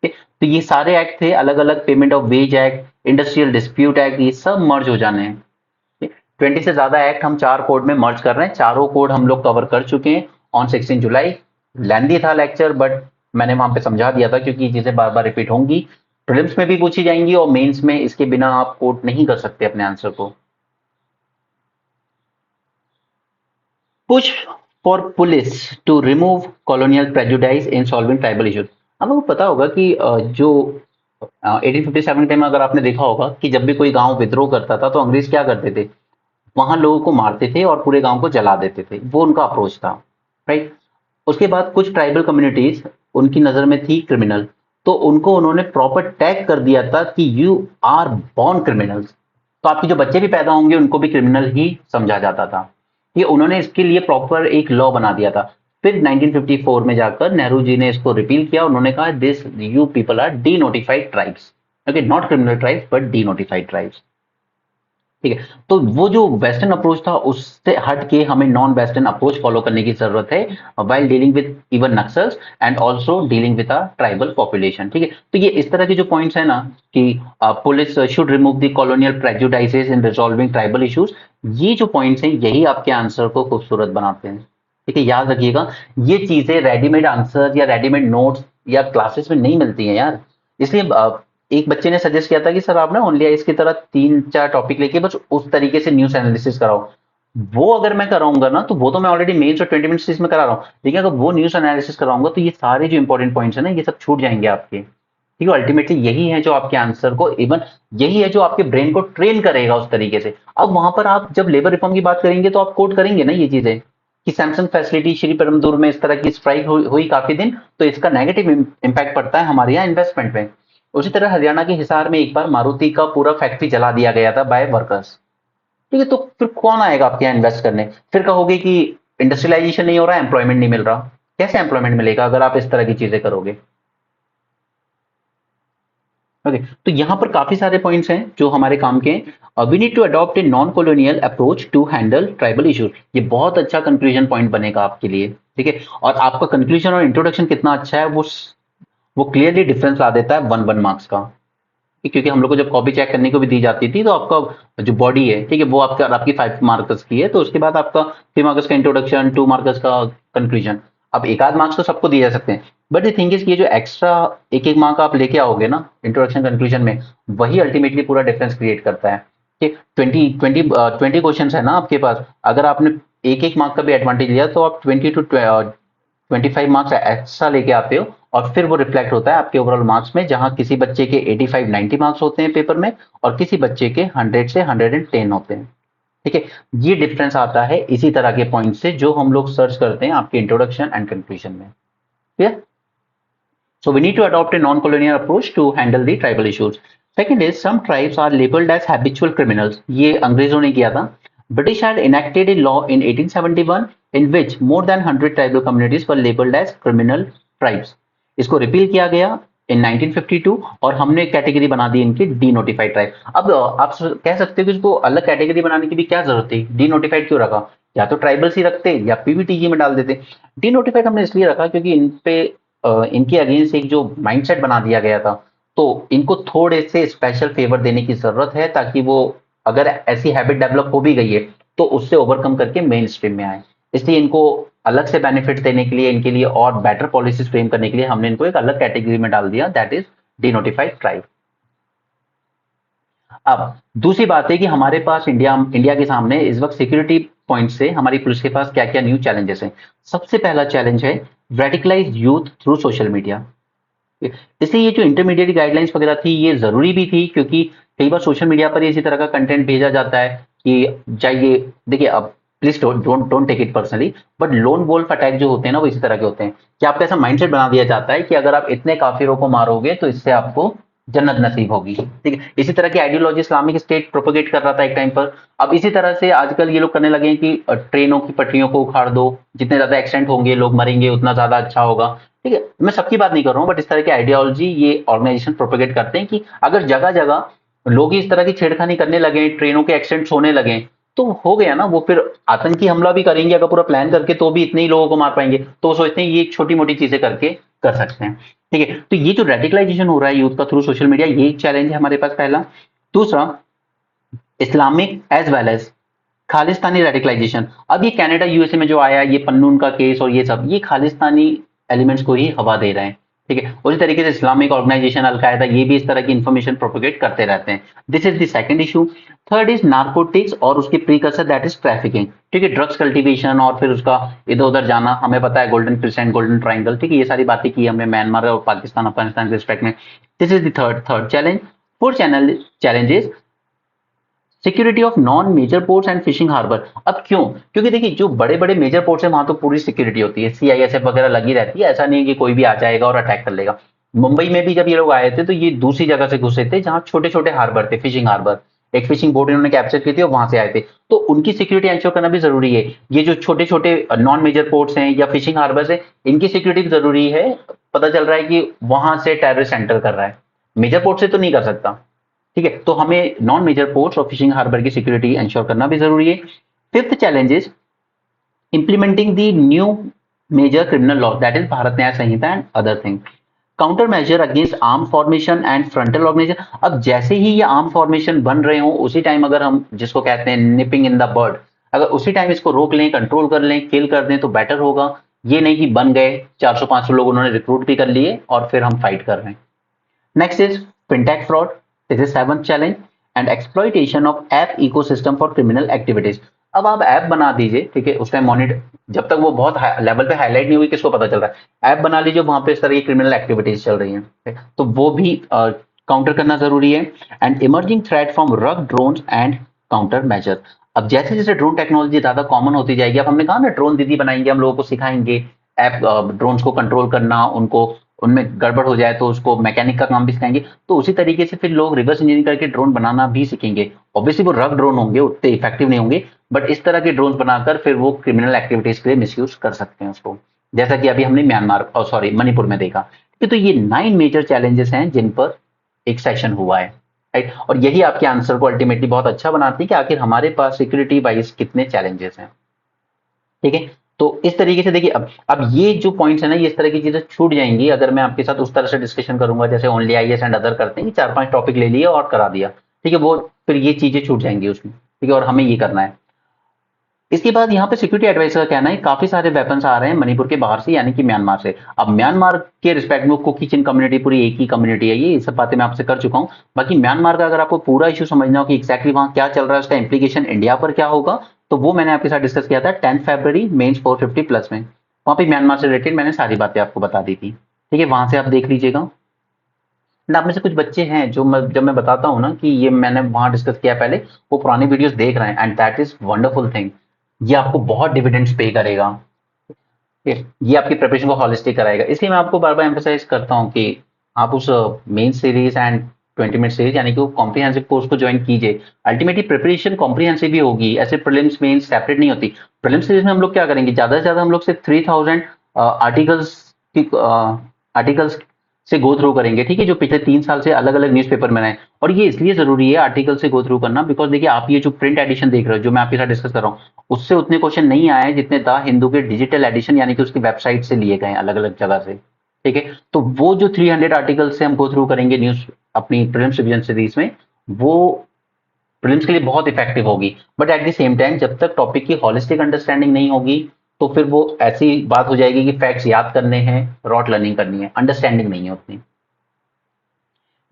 तो ये सारे एक्ट थे अलग अलग, payment of wage act, industrial dispute act, ये सब मर्ज हो जाने हैं। 20 से ज्यादा एक्ट हम 4 कोड में मर्ज कर रहे हैं। चारों कोड हम लोग कवर कर चुके हैं ऑन 16 जुलाई। लेंदी था लेक्चर, बट मैंने वहां पे समझा दिया था क्योंकि ये चीजें बार बार रिपीट होंगी, प्रीलिम्स में भी पूछी जाएंगी और मेंस में इसके बिना आप कोट नहीं कर सकते अपने आंसर को। Push for police to remove colonial prejudice in solving tribal issues. अब आपको पता होगा कि जो 1857 टाइम अगर आपने देखा होगा कि जब भी कोई गांव विद्रोह करता था तो अंग्रेज क्या करते थे, वहां लोगों को मारते थे और पूरे गांव को जला देते थे। वो उनका अप्रोच था, राइट। उसके बाद कुछ ट्राइबल कम्युनिटीज उनकी नजर में थी क्रिमिनल, तो उनको उन्होंने प्रॉपर टैग कर दिया था कि यू आर बॉर्न क्रिमिनल्स। तो आपके जो बच्चे भी पैदा होंगे उनको भी क्रिमिनल ही समझा जाता था। ये उन्होंने इसके लिए प्रॉपर एक लॉ बना दिया था। फिर 1954 में जाकर नेहरू जी ने इसको रिपील किया। उन्होंने कहा this you people R D notified tribes, okay, not criminal tribes but D notified tribes. ठीक है, तो वो जो वेस्टर्न अप्रोच था उससे हट के हमें नॉन वेस्टर्न अप्रोच फॉलो करने की जरूरत है while dealing with even Naxals and also dealing with a tribal population. ठीक है, तो ये इस तरह के जो पॉइंट्स है ना कि police should remove the colonial prejudices in resolving tribal issues, ये जो पॉइंट्स हैं यही आपके आंसर को खूबसूरत बनाते हैं। ठीक है, याद रखिएगा, ये चीजें रेडीमेड आंसर या रेडीमेड नोट्स या क्लासेस में नहीं मिलती हैं यार। इसलिए एक बच्चे ने सजेस्ट किया था कि सर आप ना ओनली आइस की तरह 3-4 टॉपिक लेके बस उस तरीके से न्यूज एनालिसिस कराओ। वो अगर मैं कराऊंगा ना तो वो तो मैं ऑलरेडी मेंस और 20 मिनट्स इसमें करा रहा हूँ, लेकिन अगर वो न्यूज एनालिसिस कराऊंगा तो ये सारे जो इंपॉर्टेंट पॉइंट्स है ना ये सब छूट जाएंगे आपके। ठीक है, अल्टीमेटली यही है जो आपके आंसर को, इवन यही है जो आपके ब्रेन को ट्रेन करेगा उस तरीके से। अब वहां पर आप जब लेबर रिफॉर्म की बात करेंगे तो आप कोट करेंगे ना ये चीजें कि सैमसंग फैसिलिटी श्री पेरुम्बदूर में इस तरह की स्ट्राइक हुई काफी दिन, तो इसका नेगेटिव इंपैक्ट पड़ता है हमारे यहाँ इन्वेस्टमेंट में। उसी तरह हरियाणा के हिसार में एक बार मारुति का पूरा फैक्ट्री जला दिया गया था बाय वर्कर्स। ठीक है, तो फिर कौन आएगा आपके यहाँ इन्वेस्ट करने? फिर कहोगे कि इंडस्ट्रियलाइजेशन नहीं हो रहा, एम्प्लॉयमेंट नहीं मिल रहा। कैसे एम्प्लॉयमेंट मिलेगा अगर आप इस तरह की चीजें करोगे? ओके, तो यहाँ पर काफी सारे पॉइंट्स हैं जो हमारे काम के हैं। We need to adopt a non colonial approach to handle tribal issues. ये बहुत अच्छा कंक्लूजन पॉइंट बनेगा आपके लिए। ठीक है, और आपका कंक्लूजन और इंट्रोडक्शन कितना अच्छा है वो क्लियरली डिफरेंस ला देता है 1-1 मार्क्स का। क्योंकि हम लोग को जब कॉपी चेक करने को भी दी जाती थी तो आपका जो बॉडी है, ठीक है, वो आपकी 5 मार्क्स की है, तो उसके बाद आपका 3 मार्क्स का इंट्रोडक्शन, 2 मार्क्स का कंक्लूजन। अब एक आध मार्क्स तो सबको दिए जा सकते हैं, बट द थिंग इज कि ये जो एक्स्ट्रा एक एक मार्क आप लेके आओगे ना इंट्रोडक्शन कंक्लूजन में, वही अल्टीमेटली पूरा डिफरेंस क्रिएट करता है। कि 20 क्वेश्चन है ना आपके पास, अगर आपने एक एक मार्क का भी एडवांटेज लिया तो आप 25 मार्क्स एक्स्ट्रा लेके आते हो, और फिर वो रिफ्लेक्ट होता है आपके ओवरऑल मार्क्स में, जहां किसी बच्चे के 85-90 मार्क्स होते हैं पेपर में और किसी बच्चे के 100 से 110 होते हैं। ठीक है, ये डिफरेंस आता है इसी तरह के पॉइंट से जो हम लोग सर्च करते हैं आपके इंट्रोडक्शन एंड कंक्लूजन में। Clear? So we need to adopt a non-colonial approach to handle the tribal issues. Second is some tribes are labeled as habitual criminals. ये अंग्रेजों ने किया था. British had enacted a law in 1871 in which more than 100 tribal communities were labeled as criminal tribes. इसको repeal किया गया in 1952 और हमने कैटेगरी बना दी इनकी डी नोटिफाइड ट्राइब। अब आप कह सकते हो कि इसको अलग कैटेगरी बनाने की भी क्या जरूरत थी, डी नोटिफाइड क्यों रखा? या तो ट्राइबल्स ही रखते या पीवीटीजी में डाल देते। डी नोटिफाइड हमने इसलिए रखा क्योंकि इन पे इनके अगेंस्ट एक जो माइंडसेट बना दिया गया था, तो इनको थोड़े से स्पेशल फेवर देने की जरूरत है ताकि वो अगर ऐसी हैबिट डेवलप हो भी गई है तो उससे ओवरकम करके मेन स्ट्रीम में आए। इसलिए इनको अलग से बेनिफिट देने के लिए, इनके लिए और बेटर पॉलिसीज फ्रेम करने के लिए हमने इनको एक अलग कैटेगरी में डाल दिया, दैट इज डिनोटिफाइड ट्राइब। अब दूसरी बात है कि हमारे पास इंडिया के सामने इस वक्त सिक्योरिटी पॉइंट से हमारी पुलिस के पास क्या क्या न्यू चैलेंजेस हैं। सबसे पहला चैलेंज है radicalise youth through social media. इसलिए ये जो इंटरमीडिएट गाइडलाइंस वगैरह थी ये जरूरी भी थी, क्योंकि कई बार सोशल मीडिया पर इसी तरह का कंटेंट भेजा जाता है कि जाइए, देखिए अब please don't take it personally, but lone wolf attack जो होते हैं ना वो इसी तरह के होते हैं कि आपका ऐसा माइंडसेट बना दिया जाता है कि अगर आप इतने काफिरों को मारोगे तो इससे आपको जन्नत नसीब होगी। ठीक है, इसी तरह की आइडियोलॉजी इस्लामिक स्टेट प्रोपोगेट कर रहा था एक टाइम पर। अब इसी तरह से आजकल ये लोग करने लगे हैं कि ट्रेनों की पटरियों को उखाड़ दो, जितने ज्यादा एक्सीडेंट होंगे, लोग मरेंगे, उतना ज्यादा अच्छा होगा। ठीक है, मैं सबकी बात नहीं कर रहा हूँ, बट इस तरह की आइडियोलॉजी ये ऑर्गेनाइजेशन प्रोपोगेट करते हैं कि अगर जगह जगह लोग इस तरह की छेड़खानी करने लगे, ट्रेनों के एक्सीडेंट्स होने लगे, तो हो गया ना, वो फिर आतंकी हमला भी करेंगे अगर पूरा प्लान करके, तो भी इतने ही लोगों को मार पाएंगे। तो वो सोचते हैं ये छोटी मोटी चीजें करके कर सकते हैं। ठीक है, तो ये जो रेडिकलाइजेशन हो रहा है यूथ का थ्रू सोशल मीडिया, ये एक चैलेंज है हमारे पास पहला। दूसरा, Islamic as well as Khalistani radicalisation. अब ये कनाडा यूएसए में जो आया, ये पन्नून का केस और ये सब, ये खालिस्तानी एलिमेंट्स को ही हवा दे रहे हैं। ठीक है, उसी तरीके से इस्लामिक ऑर्गेनाइजेशन अलकायदा ये भी इस तरह की इंफॉर्मेशन प्रोपोगेट करते रहते हैं। This is the second issue. Third is narcotics और उसके प्रीकर्सर दैट इज ट्रैफिकिंग। ठीक है, ड्रग्स कल्टीवेशन और फिर उसका इधर उधर जाना, हमें पता है गोल्डन क्रिसेंट, गोल्डन ट्राइंगल। ठीक है, ये सारी बातें की हमने म्यांमार और पाकिस्तान अफगानिस्तान के रिस्पेक्ट में। This is the third challenge. Fourth challenges security of non major ports and fishing harbour. अब क्यों? क्योंकि देखिए जो बड़े बड़े मेजर पोर्ट्स है वहां तो पूरी सिक्योरिटी होती है, सीआईएसएफ वगैरह लगी रहती है, ऐसा नहीं है कि कोई भी आ जाएगा और अटैक कर लेगा। मुंबई में भी जब ये लोग आए थे तो ये दूसरी जगह से घुसे थे जहां छोटे छोटे हार्बर थे, फिशिंग हार्बर। एक फिशिंग बोट इन्होंने कैप्चर की थी और वहां से आए थे, तो उनकी सिक्योरिटी एंश्योर करना भी जरूरी है। ये जो छोटे छोटे नॉन मेजर पोर्ट्स हैं या फिशिंग हार्बर है, इनकी सिक्योरिटी भी जरूरी है। पता चल रहा है कि वहां से टेररिस्ट एंटर कर रहा है, मेजर पोर्ट से तो नहीं कर सकता। ठीक है, तो हमें नॉन मेजर पोर्ट्स और फिशिंग हार्बर की सिक्योरिटी इंश्योर करना भी जरूरी है। Fifth challenge is implementing the new major criminal law that is Bharat Nyaya Sanhita and other thing. Counter measure against arm formation and frontal organisation. अब जैसे ही ये आर्म फॉर्मेशन बन रहे हो उसी टाइम अगर हम जिसको कहते हैं निपिंग इन द बर्ड, अगर उसी टाइम इसको रोक लें, कंट्रोल कर लें, किल कर दें तो बेटर होगा। ये नहीं कि बन गए 400-500 लोग उन्होंने रिक्रूट भी कर लिए और फिर हम फाइट कर रहे हैं। Next is fintech fraud. This is seventh challenge and exploitation of app ecosystem for criminal activities. अब आप ऐप बना दीजिए, ठीक है, उस टाइम मॉनिटर जब तक वो बहुत लेवल पे हाईलाइट नहीं हुई किसको पता चल रहा है। ऐप बना लीजिए वहां पे इस तरह की क्रिमिनल एक्टिविटीज चल रही हैं, तो वो भी काउंटर करना जरूरी है। एंड इमर्जिंग थ्रेट फ्रॉम रग ड्रोन्स एंड काउंटर मेजर। अब जैसे जैसे ड्रोन टेक्नोलॉजी ज्यादा कॉमन होती जाएगी, अब हमने कहा ना ड्रोन दीदी बनाएंगे, हम लोगों को सिखाएंगे ऐप ड्रोन्स को कंट्रोल करना, उनको उनमें गड़बड़ हो जाए तो उसको मैकेनिक का काम भी सिखाएंगे, तो उसी तरीके से फिर लोग रिवर्स इंजीनियरिंग करके ड्रोन बनाना भी सीखेंगे। ऑब्वियसली वो रफ ड्रोन होंगे, उतने इफेक्टिव नहीं होंगे, बट इस तरह के ड्रोन बनाकर फिर वो क्रिमिनल एक्टिविटीज के लिए मिसयूज कर सकते हैं उसको, जैसा कि अभी हमने म्यांमार और सॉरी मणिपुर में देखा। तो ये 9 मेजर चैलेंजेस हैं जिन पर एक सेशन हुआ है, राइट। और यही आपके आंसर को अल्टीमेटली बहुत अच्छा बनाती है कि आखिर हमारे पास सिक्योरिटी वाइज कितने चैलेंजेस हैं। ठीक है, तो इस तरीके से देखिए अब ये जो पॉइंट्स है ना, ये इस तरह की चीजें छूट जाएंगी अगर मैं आपके साथ उस तरह से डिस्कशन करूंगा जैसे ओनली आईएएस एंड अदर करते हैं कि 4-5 टॉपिक ले लिए और करा दिया। ठीक है, वो फिर ये चीजें छूट जाएंगी उसमें। ठीक है, और हमें ये करना है। इसके बाद यहाँ पे सिक्योरिटी एडवाइजर का कहना है काफी सारे वेपन्स आ रहे हैं मणिपुर के बाहर से, यानी कि म्यांमार से। अब म्यांमार के रिस्पेक्ट में कुकी चिन कम्युनिटी पूरी एक ही कम्युनिटी है, ये सब बातें मैं आपसे कर चुका हूँ। बाकी म्यांमार का अगर आपको पूरा इशू समझना हो कि एक्जैक्टली वहां क्या चल रहा है, उसका इंप्लीकेशन इंडिया पर क्या होगा, तो वो मैंने आपके साथ डिस्कस किया था 10 फरवरी मेंस 450 प्लस में। वहां पे म्यांमार से रिलेटेड मैंने सारी बातें आपको बता दी थी, ठीक है, वहां से आप देख लीजिएगा। एंड आप में से कुछ बच्चे हैं जो जब मैं बताता हूँ ना कि ये मैंने वहां डिस्कस किया पहले, वो पुरानी वीडियोस देख रहे हैं, and that is wonderful thing. ये आपको बहुत डिविडेंड्स पे करेगा, ये आपकी प्रिपरेशन को हॉलिस्टिक कराएगा। इसलिए मैं आपको बार बार एम्फोसाइज करता हूँ कि आप उस main series and 20 minute series यानी कि वो कॉम्प्रिहेंसिव कोर्स को ज्वाइन कीजिए। अल्टीमेटली प्रिपरेशन कॉम्प्रिहेंसिव ही होगी, ऐसे प्रीलिम्स मेंस सेपरेट नहीं होती। प्रीलिम्स सीरीज में हम लोग क्या करेंगे, ज्यादा से ज्यादा हम लोग सिर्फ 3000 आर्टिकल्स की आर्टिकल्स से गो थ्रू करेंगे, ठीक है, जो पिछले 3 साल से अलग अलग न्यूज़पेपर में रहे। और ये इसलिए जरूरी है आर्टिकल से गो थ्रू करना, बिकॉज देखिए आप ये जो प्रिंट एडिशन देख रहे हो जो मैं आपके साथ डिस्कस कर रहा हूँ, उससे उतने क्वेश्चन नहीं आए जितने द हिंदू के डिजिटल एडिशन यानी कि उसकी वेबसाइट से लिए गए अलग अलग जगह से, ठीक है। तो वो जो 300 आर्टिकल से हम गो थ्रू करेंगे न्यूज अपनी प्रीलिम्स रिवीजन सीरीज में, वो प्रीलिम्स के लिए बहुत इफेक्टिव होगी। But at the same time जब तक टॉपिक की हॉलिस्टिक अंडरस्टैंडिंग नहीं होगी, तो फिर वो ऐसी बात हो जाएगी कि फैक्ट्स याद करने हैं, रॉट लर्निंग करनी है, अंडरस्टैंडिंग नहीं है उतनी।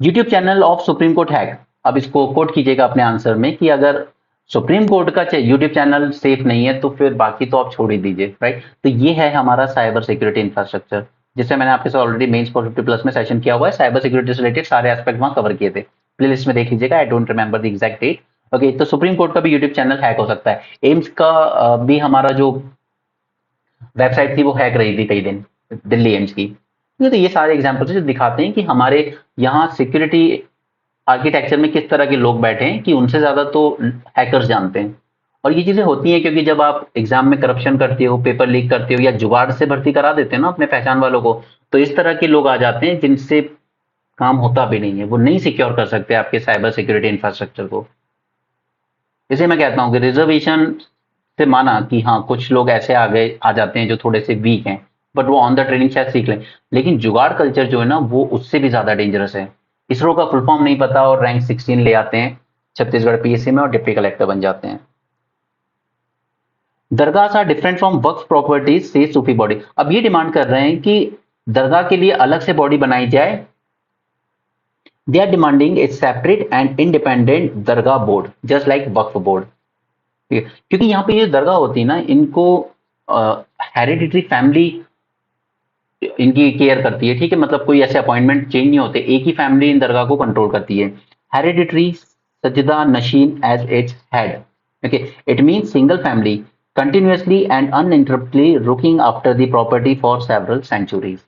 YouTube channel of supreme court hack, अब इसको कोट कीजिएगा अपने आंसर में कि अगर सुप्रीम कोर्ट का यूट्यूब चैनल सेफ नहीं है तो फिर बाकी तो आप छोड़ ही दीजिए, राइट। तो ये है हमारा साइबर सिक्योरिटी इंफ्रास्ट्रक्चर, जिससे मैंने आपके साथ ऑलरेडी मेंस 450 प्लस में सेशन किया हुआ है। साइबर सिक्योरिटी से रिलेटेड सारे एस्पेक्ट वहां कवर किए थे, प्लेलिस्ट में देख लीजिएगा, I don't remember the exact date. Okay, तो सुप्रीम कोर्ट का भी यूट्यूब चैनल हैक हो सकता है। एम्स का भी हमारा जो वेबसाइट थी वो हैक रही थी कई दिन, दिल्ली एम्स की। तो ये सारे एग्जाम्पल्स जो दिखाते हैं कि हमारे यहाँ सिक्योरिटी आर्किटेक्चर में किस तरह के लोग बैठे हैं कि उनसे ज्यादा तो हैकर्स जानते हैं। और ये चीजें होती हैं क्योंकि जब आप एग्जाम में करप्शन करते हो, पेपर लीक करते हो, या जुगाड़ से भर्ती करा देते हो ना अपने पहचान वालों को, तो इस तरह के लोग आ जाते हैं जिनसे काम होता भी नहीं है, वो नहीं सिक्योर कर सकते आपके साइबर सिक्योरिटी इंफ्रास्ट्रक्चर को। इसे मैं कहता हूँ कि रिजर्वेशन से माना कि हाँ कुछ लोग ऐसे आ जाते हैं जो थोड़े से वीक हैं, बट वो ऑन द ट्रेनिंग शायद सीख लें, लेकिन जुगाड़ कल्चर जो है ना वो उससे भी ज्यादा डेंजरस है। इसरो का फुल फॉर्म नहीं पता और रैंक 16 ले आते हैं छत्तीसगढ़ पीएससी में और डिप्टी कलेक्टर बन जाते हैं। Dargah are different from waqf properties से सूफी बॉडी। अब ये डिमांड कर रहे हैं कि दरगाह के लिए अलग से बॉडी बनाई जाए। They are demanding a separate and independent दरगाह बोर्ड जस्ट लाइक वक्फ बोर्ड। क्योंकि यहाँ पे ये दरगाह होती है ना, इनको हेरिडिटरी फैमिली इनकी केयर करती है, ठीक है, मतलब कोई ऐसे अपॉइंटमेंट चेंज नहीं होते, एक ही फैमिली इन दरगाह को कंट्रोल करती है। Hereditary sajjada nashin as its head, okay, it mean single family continuously and uninterruptedly looking after the property for several centuries.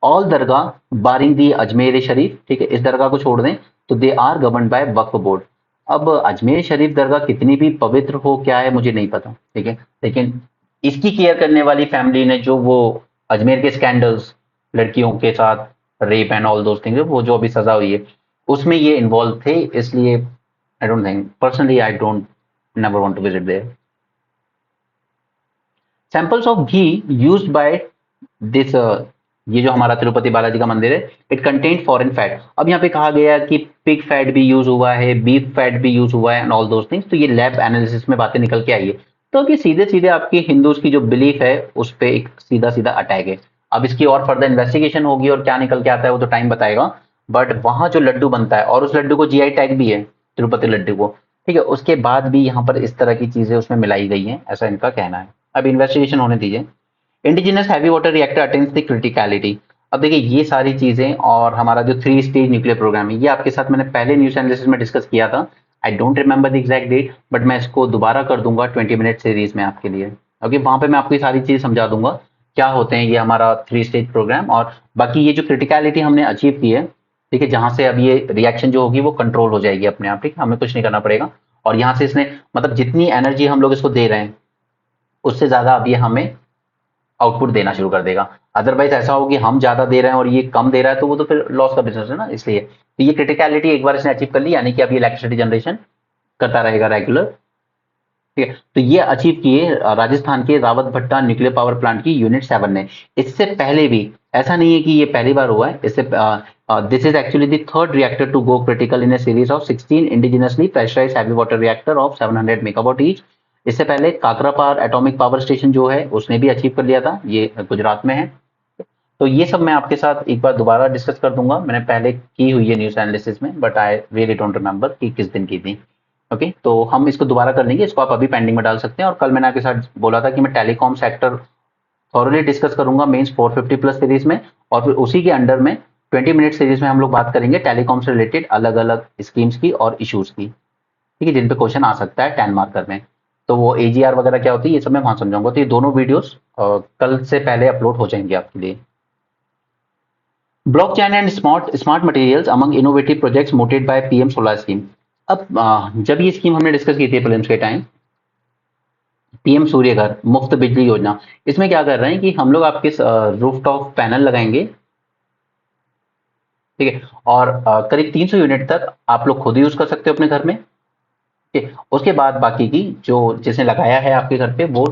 All dargah barring the Ajmer Sharif, ठीक है, इस दरगाह को छोड़ दें तो they are govern by waqf board. अब अजमेर शरीफ दरगाह कितनी भी पवित्र हो क्या है मुझे नहीं पता, ठीक है, लेकिन इसकी केयर करने वाली फैमिली ने जो वो अजमेर के स्कैंडल्स, लड़कियों के साथ rape and all those things, वो जो अभी सजा हुई है उसमें ये इन्वॉल्व थे, इसलिए I don't think personally I don't never want to visit there. Samples of ghee used by this, ये जो हमारा तिरुपति बालाजी का मंदिर है, इट कंटेन फॉरेन फैट। अब यहाँ पे कहा गया कि पिग फैट भी यूज हुआ है, बीफ फैट भी यूज हुआ है एंड ऑल दोस थिंग्स, तो ये लैब एनालिसिस में बातें निकल के आई है। तो अब ये सीधे सीधे आपकी हिंदूज की जो बिलीफ है उस पर एक सीधा सीधा अटैक है। अब इसकी और फर्दर इन्वेस्टिगेशन होगी और क्या निकल के आता है वो तो टाइम बताएगा। बट वहां जो लड्डू बनता है और उस लड्डू को जीआई टैग भी है, तिरुपति लड्डू को, ठीक है, उसके बाद भी यहाँ पर इस तरह की चीजें उसमें मिलाई गई हैं, ऐसा इनका कहना है। अब इन्वेस्टिगेशन होने दीजिए। Indigenous heavy water reactor attains the criticality. अब देखिए ये सारी चीजें और हमारा जो 3 स्टेज न्यूक्लियर प्रोग्राम है, ये आपके साथ मैंने पहले न्यूज एनालिसिस में डिस्कस किया था। I don't remember the exact date, but मैं इसको दोबारा कर दूंगा 20 मिनट सीरीज में आपके लिए। ओके, वहां पे मैं आपको ये सारी चीज समझा दूंगा क्या होते हैं ये हमारा 3 स्टेज प्रोग्राम, और बाकी ये जो क्रिटिकलिटी हमने अचीव की है, ठीक है, जहां से अब ये रिएक्शन जो होगी वो कंट्रोल हो जाएगी अपने आप, ठीक है, हमें कुछ नहीं करना पड़ेगा। और यहाँ से इसने मतलब जितनी एनर्जी हम लोग इसको दे रहे हैं उससे ज्यादा अब ये हमें आउटपुट देना शुरू कर देगा। अदरवाइज ऐसा हो कि हम ज्यादा दे रहे हैं और ये कम दे रहा है तो वो तो फिर लॉस का बिजनेस है ना। इसलिए तो ये क्रिटिकलिटी एक बार इसने अचीव कर ली, यानी कि अब ये इलेक्ट्रिसिटी जनरेशन करता रहेगा रेगुलर, ठीक है। तो ये अचीव किए राजस्थान के रावत भट्टा न्यूक्लियर पावर प्लांट की यूनिट 7 ने। इससे पहले भी ऐसा नहीं है कि ये पहली बार हुआ है, इससे this is actually the third reactor to go critical in a series of 16 indigenously pressurised heavy water reactor of 700 megawatt each इससे पहले काकरापार एटॉमिक पावर स्टेशन जो है उसने भी अचीव कर लिया था, ये गुजरात में है। तो ये सब मैं आपके साथ एक बार दोबारा डिस्कस कर दूंगा, मैंने पहले की हुई है न्यूज एनालिसिस में, but I really don't remember कि किस दिन की थी। ओके, तो हम इसको दोबारा कर लेंगे, इसको आप अभी पेंडिंग में डाल सकते हैं। और कल मैंने आपके साथ बोला था कि मैं टेलीकॉम सेक्टर थॉरली डिस्कस करूंगा मेंस 450 प्लस सीरीज में, और फिर उसी के अंडर में 20 मिनट सीरीज में हम लोग बात करेंगे टेलीकॉम से रिलेटेड अलग अलग स्कीम्स की और इश्यूज की, ठीक है, जिन पे क्वेश्चन आ सकता है 10 मार्कर में। तो वो एजीआर वगैरह क्या होती है ये सब मैं वहां समझाऊंगा। तो ये दोनों वीडियोस कल से पहले अपलोड हो जाएंगे आपके लिए। Blockchain and smart materials among innovative projects mooted by PM solar scheme. अब जब ये स्कीम हमने डिस्कस की थी प्रीलिम्स के टाइम, पीएम सूर्य घर मुफ्त बिजली योजना, इसमें क्या कर रहे हैं कि हम लोग आपके रूफटॉप पैनल लगाएंगे, ठीक है, और करीब 300 यूनिट तक आप लोग खुद यूज कर सकते हो अपने घर में, ठीक है। उसके बाद बाकी की जो जिसने लगाया है आपके घर पे वो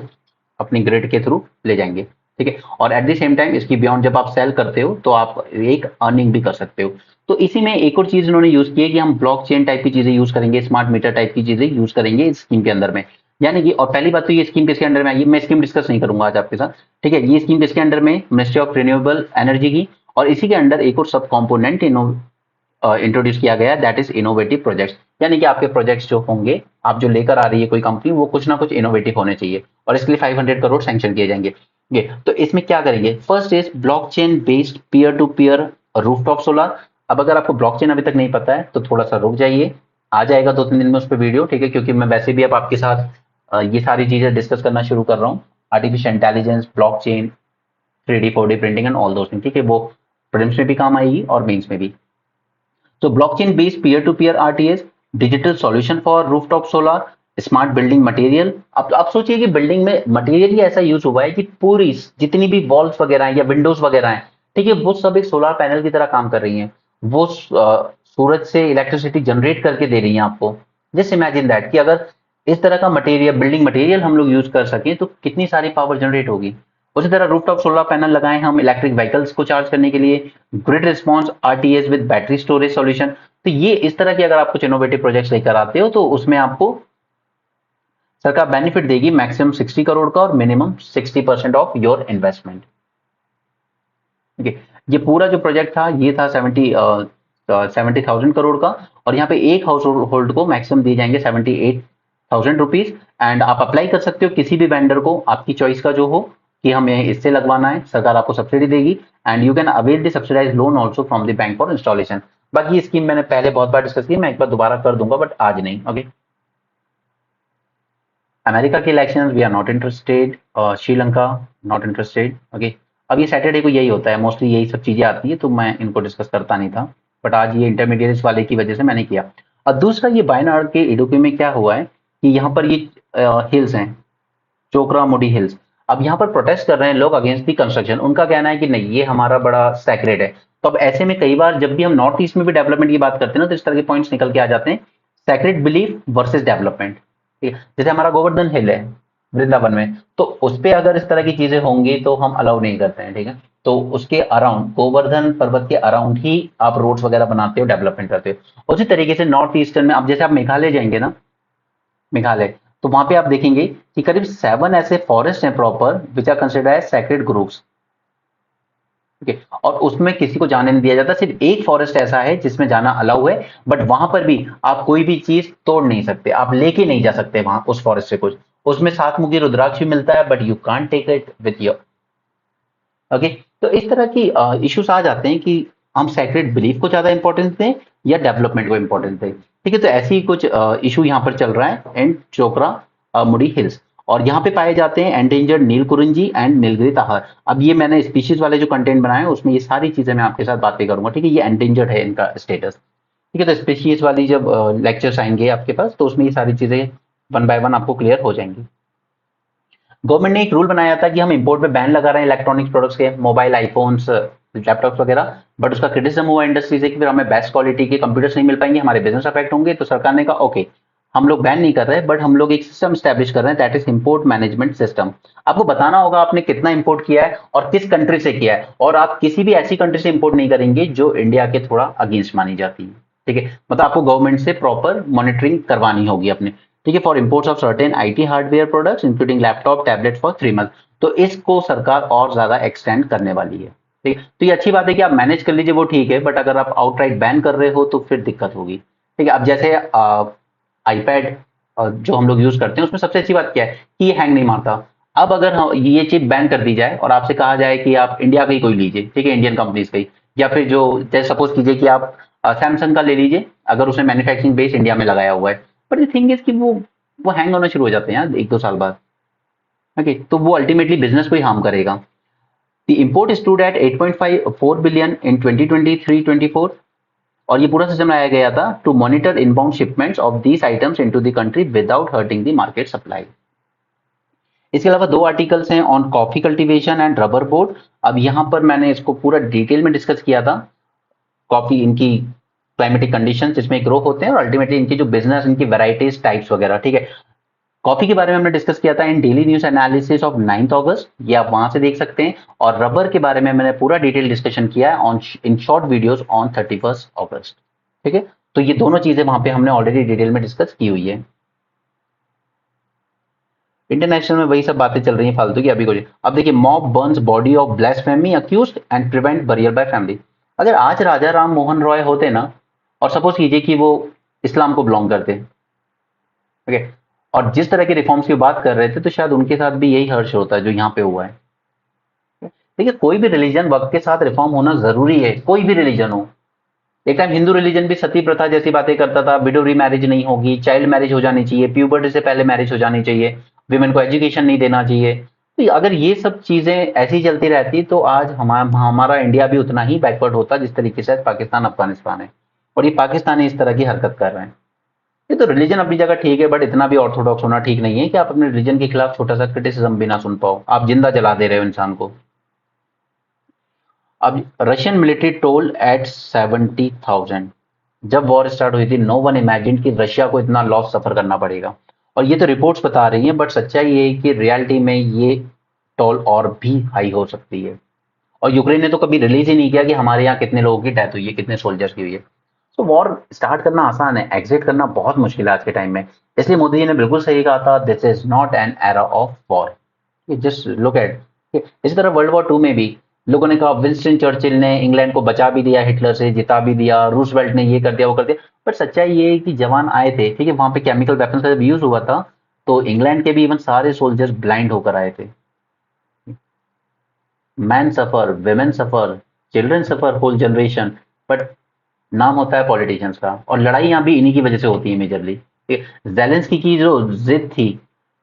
अपनी ग्रिड के थ्रू ले जाएंगे, ठीक है। और एट द सेम टाइम इसकी बियॉन्ड जब आप सेल करते हो तो आप एक अर्निंग भी कर सकते हो। तो इसी में एक और चीज इन्होंने यूज की है कि हम ब्लॉकचेन टाइप की चीजें यूज करेंगे, स्मार्ट मीटर टाइप की चीजें यूज करेंगे इस स्कीम के अंदर में। यानी कि और पहली बात तो ये स्कीम किसके अंडर में आई, मैं स्कीम डिस्कस नहीं करूंगा आज आपके साथ, ठीक है। ये स्कीम किसके अंडर में, मिनिस्ट्री ऑफ रिन्यूएबल एनर्जी की, और इसी के अंडर एक और सब कॉम्पोनेंट इंट्रोड्यूस किया गया, दैट इज इनोवेटिव प्रोजेक्ट्स। यानी कि आपके प्रोजेक्ट्स जो होंगे, आप जो लेकर आ रही है कोई कंपनी, वो कुछ ना कुछ इनोवेटिव होने चाहिए, और इसके लिए 500 करोड़ सैंक्शन किए जाएंगे। ये तो इसमें क्या करेंगे, first is blockchain based peer to peer rooftop solar. अब अगर आपको ब्लॉकचेन अभी तक नहीं पता है तो थोड़ा सा रुक जाइए, आ जाएगा 2-3 दिन में उस पर वीडियो, ठीक है, क्योंकि मैं वैसे भी अब आपके साथ ये सारी चीजें डिस्कस करना शुरू कर रहा हूँ, artificial intelligence, blockchain, 3D 4D printing and all those thing, ठीक है, वो प्रीलिम्स में भी काम आएगी और मेंस में भी। So blockchain based peer to peer RTS, digital solution for rooftop solar, smart building material. अब आप सोचिए कि बिल्डिंग में मटेरियल ही ऐसा यूज हुआ है कि पूरी जितनी भी वॉल्स वगैरह हैं या विंडोज वगैरह हैं, ठीक है, वो सब एक सोलर पैनल की तरह काम कर रही हैं। वो सूरज से इलेक्ट्रिसिटी जनरेट करके दे रही हैं आपको। जस्ट इमेजिन दैट कि अगर इस तरह का मटेरियल, बिल्डिंग मटेरियल हम लोग यूज कर सकें तो कितनी सारी पावर जनरेट होगी। उसी तरह रूफटॉप सोलर पैनल लगाए हम इलेक्ट्रिक व्हीकल्स को चार्ज करने के लिए, grid response RTS with battery storage solution. तो ये इस तरह की अगर आप कुछ इनोवेटिव प्रोजेक्ट्स लेकर आते हो तो उसमें आपको सरकार बेनिफिट देगी मैक्सिमम 60 करोड़ का और मिनिमम 60% ऑफ योर इन्वेस्टमेंट। ठीक है, ये पूरा जो प्रोजेक्ट था ये था 70,000 करोड़ का, और यहाँ पे एक हाउस होल्ड को मैक्सिमम दिए जाएंगे 78,000 रुपीज। एंड आप अप्लाई कर सकते हो किसी भी वेंडर को, आपकी चॉइस का जो हो, कि हमें इससे लगवाना है, सरकार आपको सब्सिडी देगी। And you can avail the subsidise loan also from the bank for installation. बाकी स्कीम मैंने पहले बहुत बार डिस्कस की, मैं एक बार दोबारा कर दूंगा बट आज नहीं। ओके, अमेरिका के election we are not interested, Sri Lanka not interested. Okay, अब ये सैटरडे को यही होता है, मोस्टली यही सब चीजें आती है, तो मैं इनको डिस्कस करता नहीं था, बट आज ये इंटरमीडिएट्स वाले की वजह से मैंने किया। और दूसरा ये वायनाड के इडुक्की में क्या हुआ है कि यहाँ पर ये हिल्स हैं, चोकरा मुडी हिल्स। अब यहाँ पर प्रोटेस्ट कर रहे हैं लोग अगेंस्ट दी कंस्ट्रक्शन। उनका कहना है कि नहीं, ये हमारा बड़ा सैक्रेड है। तो अब ऐसे में कई बार जब भी हम नॉर्थ ईस्ट में भी डेवलपमेंट की बात करते हैं ना, तो इस तरह के पॉइंट्स निकल के आ जाते हैं, सैक्रेड बिलीफ वर्सेस डेवलपमेंट। ठीक है, जैसे हमारा गोवर्धन हिल है वृंदावन में, तो उस पर अगर इस तरह की चीजें होंगी तो हम अलाउ नहीं करते हैं, ठीक है। तो उसके अराउंड, गोवर्धन पर्वत के अराउंड ही आप रोड्स वगैरह बनाते हो, डेवलपमेंट करते हो। उसी तरीके से नॉर्थ ईस्टर्न में, अब जैसे आप मेघालय जाएंगे ना, मेघालय, तो वहां पे आप देखेंगे कि करीब 7 ऐसे फॉरेस्ट हैं proper which are considered as sacred groups, ठीक है, और उसमें किसी को जाने नहीं दिया जाता। सिर्फ एक फॉरेस्ट ऐसा है जिसमें जाना अलाउ है, बट वहां पर भी आप कोई भी चीज तोड़ नहीं सकते, आप लेके नहीं जा सकते वहां उस फॉरेस्ट से कुछ। उसमें 7 मुखी रुद्राक्ष भी मिलता है, but you can't take it with your. Okay, तो इस तरह की इश्यूज आ जाते हैं कि हम सैक्रेड बिलीफ को ज्यादा इंपॉर्टेंस दें या डेवलपमेंट को इंपॉर्टेंस दें, ठीक है। तो ऐसे ही कुछ इशू यहाँ पर चल रहा है एंड चोकरा मुडी हिल्स, और यहाँ पे पाए जाते हैं एंडेंजर्ड नीलकुरिंजी एंड नीलगिरी ताहर। अब ये मैंने स्पीशीज वाले जो कंटेंट बनाए हैं उसमें ये सारी चीजें मैं आपके साथ बातें करूंगा, ठीक है। ये एंडेंजर्ड है इनका स्टेटस, ठीक है। तो स्पीशीज वाली जब लेक्चर्स आएंगे आपके पास तो उसमें ये सारी चीजें वन बाय वन आपको क्लियर हो जाएंगी। गवर्नमेंट ने एक रूल बनाया था कि हम इंपोर्ट पे बैन लगा रहे हैं इलेक्ट्रॉनिक्स प्रोडक्ट्स के, मोबाइल, आईफोन्स, लैपटॉप्स वगैरह, बट उसका क्रिटिसिज्म हुआ इंडस्ट्री से कि फिर हमें बेस्ट क्वालिटी के कंप्यूटर्स नहीं मिल पाएंगे, हमारे बिजनेस अफेक्ट होंगे। तो सरकार ने कहा ओके, हम लोग बैन नहीं कर रहे, बट हम लोग एक सिस्टम स्टैब्लिश कर रहे हैं, that is import management system. आपको बताना होगा आपने कितना इंपोर्ट किया है और किस कंट्री से किया है, और आप किसी भी ऐसी कंट्री से इंपोर्ट नहीं करेंगे जो इंडिया के थोड़ा अगेंस्ट मानी जाती है, ठीक है। मतलब आपको गवर्नमेंट से प्रॉपर मॉनिटरिंग करवानी होगी अपने, ठीक है, for imports of certain IT hardware products including laptop tablet for 3 month. तो इसको सरकार और ज्यादा एक्सटेंड करने वाली है। ठीक है, तो ये अच्छी बात है कि आप मैनेज कर लीजिए, वो ठीक है, बट अगर आप आउटराइट बैन कर रहे हो तो फिर दिक्कत होगी। ठीक है, अब जैसे आईपैड जो हम लोग यूज करते हैं उसमें सबसे अच्छी बात क्या है कि ये हैंग नहीं मारता। अब अगर ये चीज बैन कर दी जाए और आपसे कहा जाए कि आप इंडिया का ही कोई लीजिए, ठीक है, इंडियन कंपनीज का ही, या फिर जो जैसे सपोज कीजिए कि आप सैमसंग का ले लीजिए, अगर उसने मैन्युफैक्चरिंग बेस इंडिया में लगाया हुआ है, बट द थिंग इज कि वो हैंग होना शुरू हो जाते हैं यार 1-2 साल बाद। ओके, तो वो अल्टीमेटली बिजनेस को ही हार्म करेगा। The import stood at 8.54 billion in 2023-24, और ये पूरा सिस्टम लाया गया था to monitor inbound shipments of these items into the country without hurting the market supply. इसके अलावा 2 आर्टिकल्स हैं on coffee cultivation and rubber board. अब यहाँ पर मैंने इसको पूरा डिटेल में डिस्कस किया था। कॉफी, इनकी क्लाइमेटिक कंडीशंस इसमें ग्रो होते हैं और अल्टीमेटली इनकी जो बिजनेस, इनकी वेराइटीज, टाइप्स वगैरह। ठीक है, कॉफी के बारे में हमने डिस्कस किया था इन डेली न्यूज एनालिसिस ऑफ 9 अगस्त, ये आप वहां से देख सकते हैं। और रबर के बारे में मैंने पूरा डिटेल डिस्कशन किया है on in short videos on 31 अगस्त। ठीक है, तो ये दोनों चीजें वहां पे हमने ऑलरेडी डिटेल में डिस्कस की हुई है। इंटरनेशनल में वही सब बातें चल रही हैं फालतू की अभी कुछ। अब देखिए, mob burns body of blasphemy accused and prevent burial by family. अगर आज राजा राम मोहन रॉय होते ना, और सपोज कीजिए कि वो इस्लाम को बिलोंग करते, ओके, और जिस तरह के रिफॉर्म्स की बात कर रहे थे, तो शायद उनके साथ भी यही हर्ष होता है जो यहाँ पे हुआ है। देखिए, कोई भी रिलीजन वक्त के साथ रिफॉर्म होना जरूरी है, कोई भी रिलीजन हो। एक टाइम हिंदू रिलीजन भी सती प्रथा जैसी बातें करता था, विडो रीमैरिज नहीं होगी, चाइल्ड मैरिज हो जानी चाहिए, प्यूबर्टी से पहले मैरिज हो जानी चाहिए, विमेन को एजुकेशन नहीं देना चाहिए। तो अगर ये सब चीजें ऐसी चलती रहती तो आज हमारा इंडिया भी उतना ही बैकवर्ड होता जिस तरीके से पाकिस्तान अफगानिस्तान है। और ये पाकिस्तानी इस तरह की हरकत कर रहे हैं। ये तो रिलीजन अपनी जगह ठीक है, बट इतना भी ऑर्थोडॉक्स होना ठीक नहीं है कि आप अपने रिलीजन के खिलाफ छोटा सा क्रिटिसिज्म भी ना सुन पाओ, आप जिंदा जला दे रहे हो इंसान को। अब रशियन मिलिट्री टोल्ड एट 70,000। जब वॉर स्टार्ट हुई थी, नो वन इमेजिन कि रशिया को इतना लॉस सफर करना पड़ेगा। और ये तो रिपोर्ट्स बता रही हैं, बट सच्चाई ये है कि रियलिटी में ये टोल और भी हाई हो सकती है। और यूक्रेन ने तो कभी रिलीज ही नहीं किया कि हमारे यहाँ कितने लोगों की डेथ हुई है, कितने सोल्जर्स की हुई है। तो वॉर स्टार्ट करना आसान है, एग्जिट करना बहुत मुश्किल है आज के टाइम में। इसलिए मोदी जी ने बिल्कुल सही कहा था, this is not an era of war. Just look at, इसी तरह वर्ल्ड वॉर 2 में भी लोगों ने कहा विंस्टन चर्चिल ने इंग्लैंड को बचा भी दिया, हिटलर से जिता भी दिया, रूसवेल्ट ने ये कर दिया, वो कर दिया। बट सच्चाई ये है कि जवान आए थे, ठीक है, वहां पे केमिकल वेपन्स का जब यूज हुआ था, तो इंग्लैंड के भी इवन सारे सोल्जर्स ब्लाइंड होकर आए थे। Man suffer, women suffer, children suffer, whole generation, but नाम होता है पॉलिटिशियंस का। और लड़ाई यहाँ भी इन्हीं की वजह से होती है मेजरली। जेलेंस्की की जो जिद थी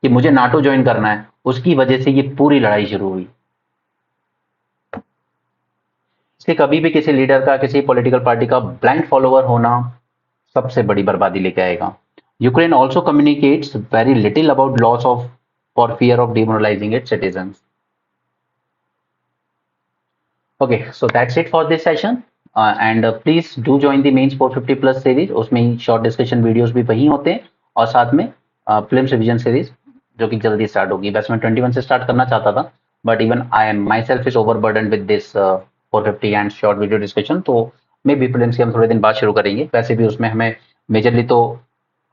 कि मुझे नाटो ज्वाइन करना है, उसकी वजह से ये पूरी लड़ाई शुरू हुई। इसलिए कभी भी किसी लीडर का, किसी पॉलिटिकल पार्टी का ब्लाइंड फॉलोअर होना सबसे बड़ी बर्बादी लेके आएगा। Ukraine also communicates very little about loss of for fear of demoralising it's citizens. Okay, so that's it for this session. And please do join the mains 450 plus series. उसमें short discussion videos भी वही होते हैं, और साथ में film revision series जो कि जल्दी स्टार्ट होगी। वैसे मैं 21 से स्टार्ट करना चाहता था, but even I am my self is overburden with this 450 and short video discussion. तो मे बी फिल्म की हम थोड़े दिन बाद शुरू करेंगे। वैसे भी उसमें हमें मेजरली तो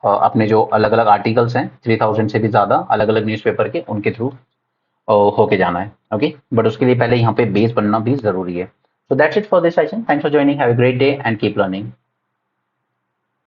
अपने जो अलग अलग आर्टिकल्स हैं 3000 से भी ज़्यादा अलग अलग न्यूज़पेपर के, उनके थ्रू होके जाना है। ओके, बट उसके लिए पहले यहाँ पे बेस बनना भी जरूरी है। So that's it for this session. Thanks for joining, have a great day and keep learning.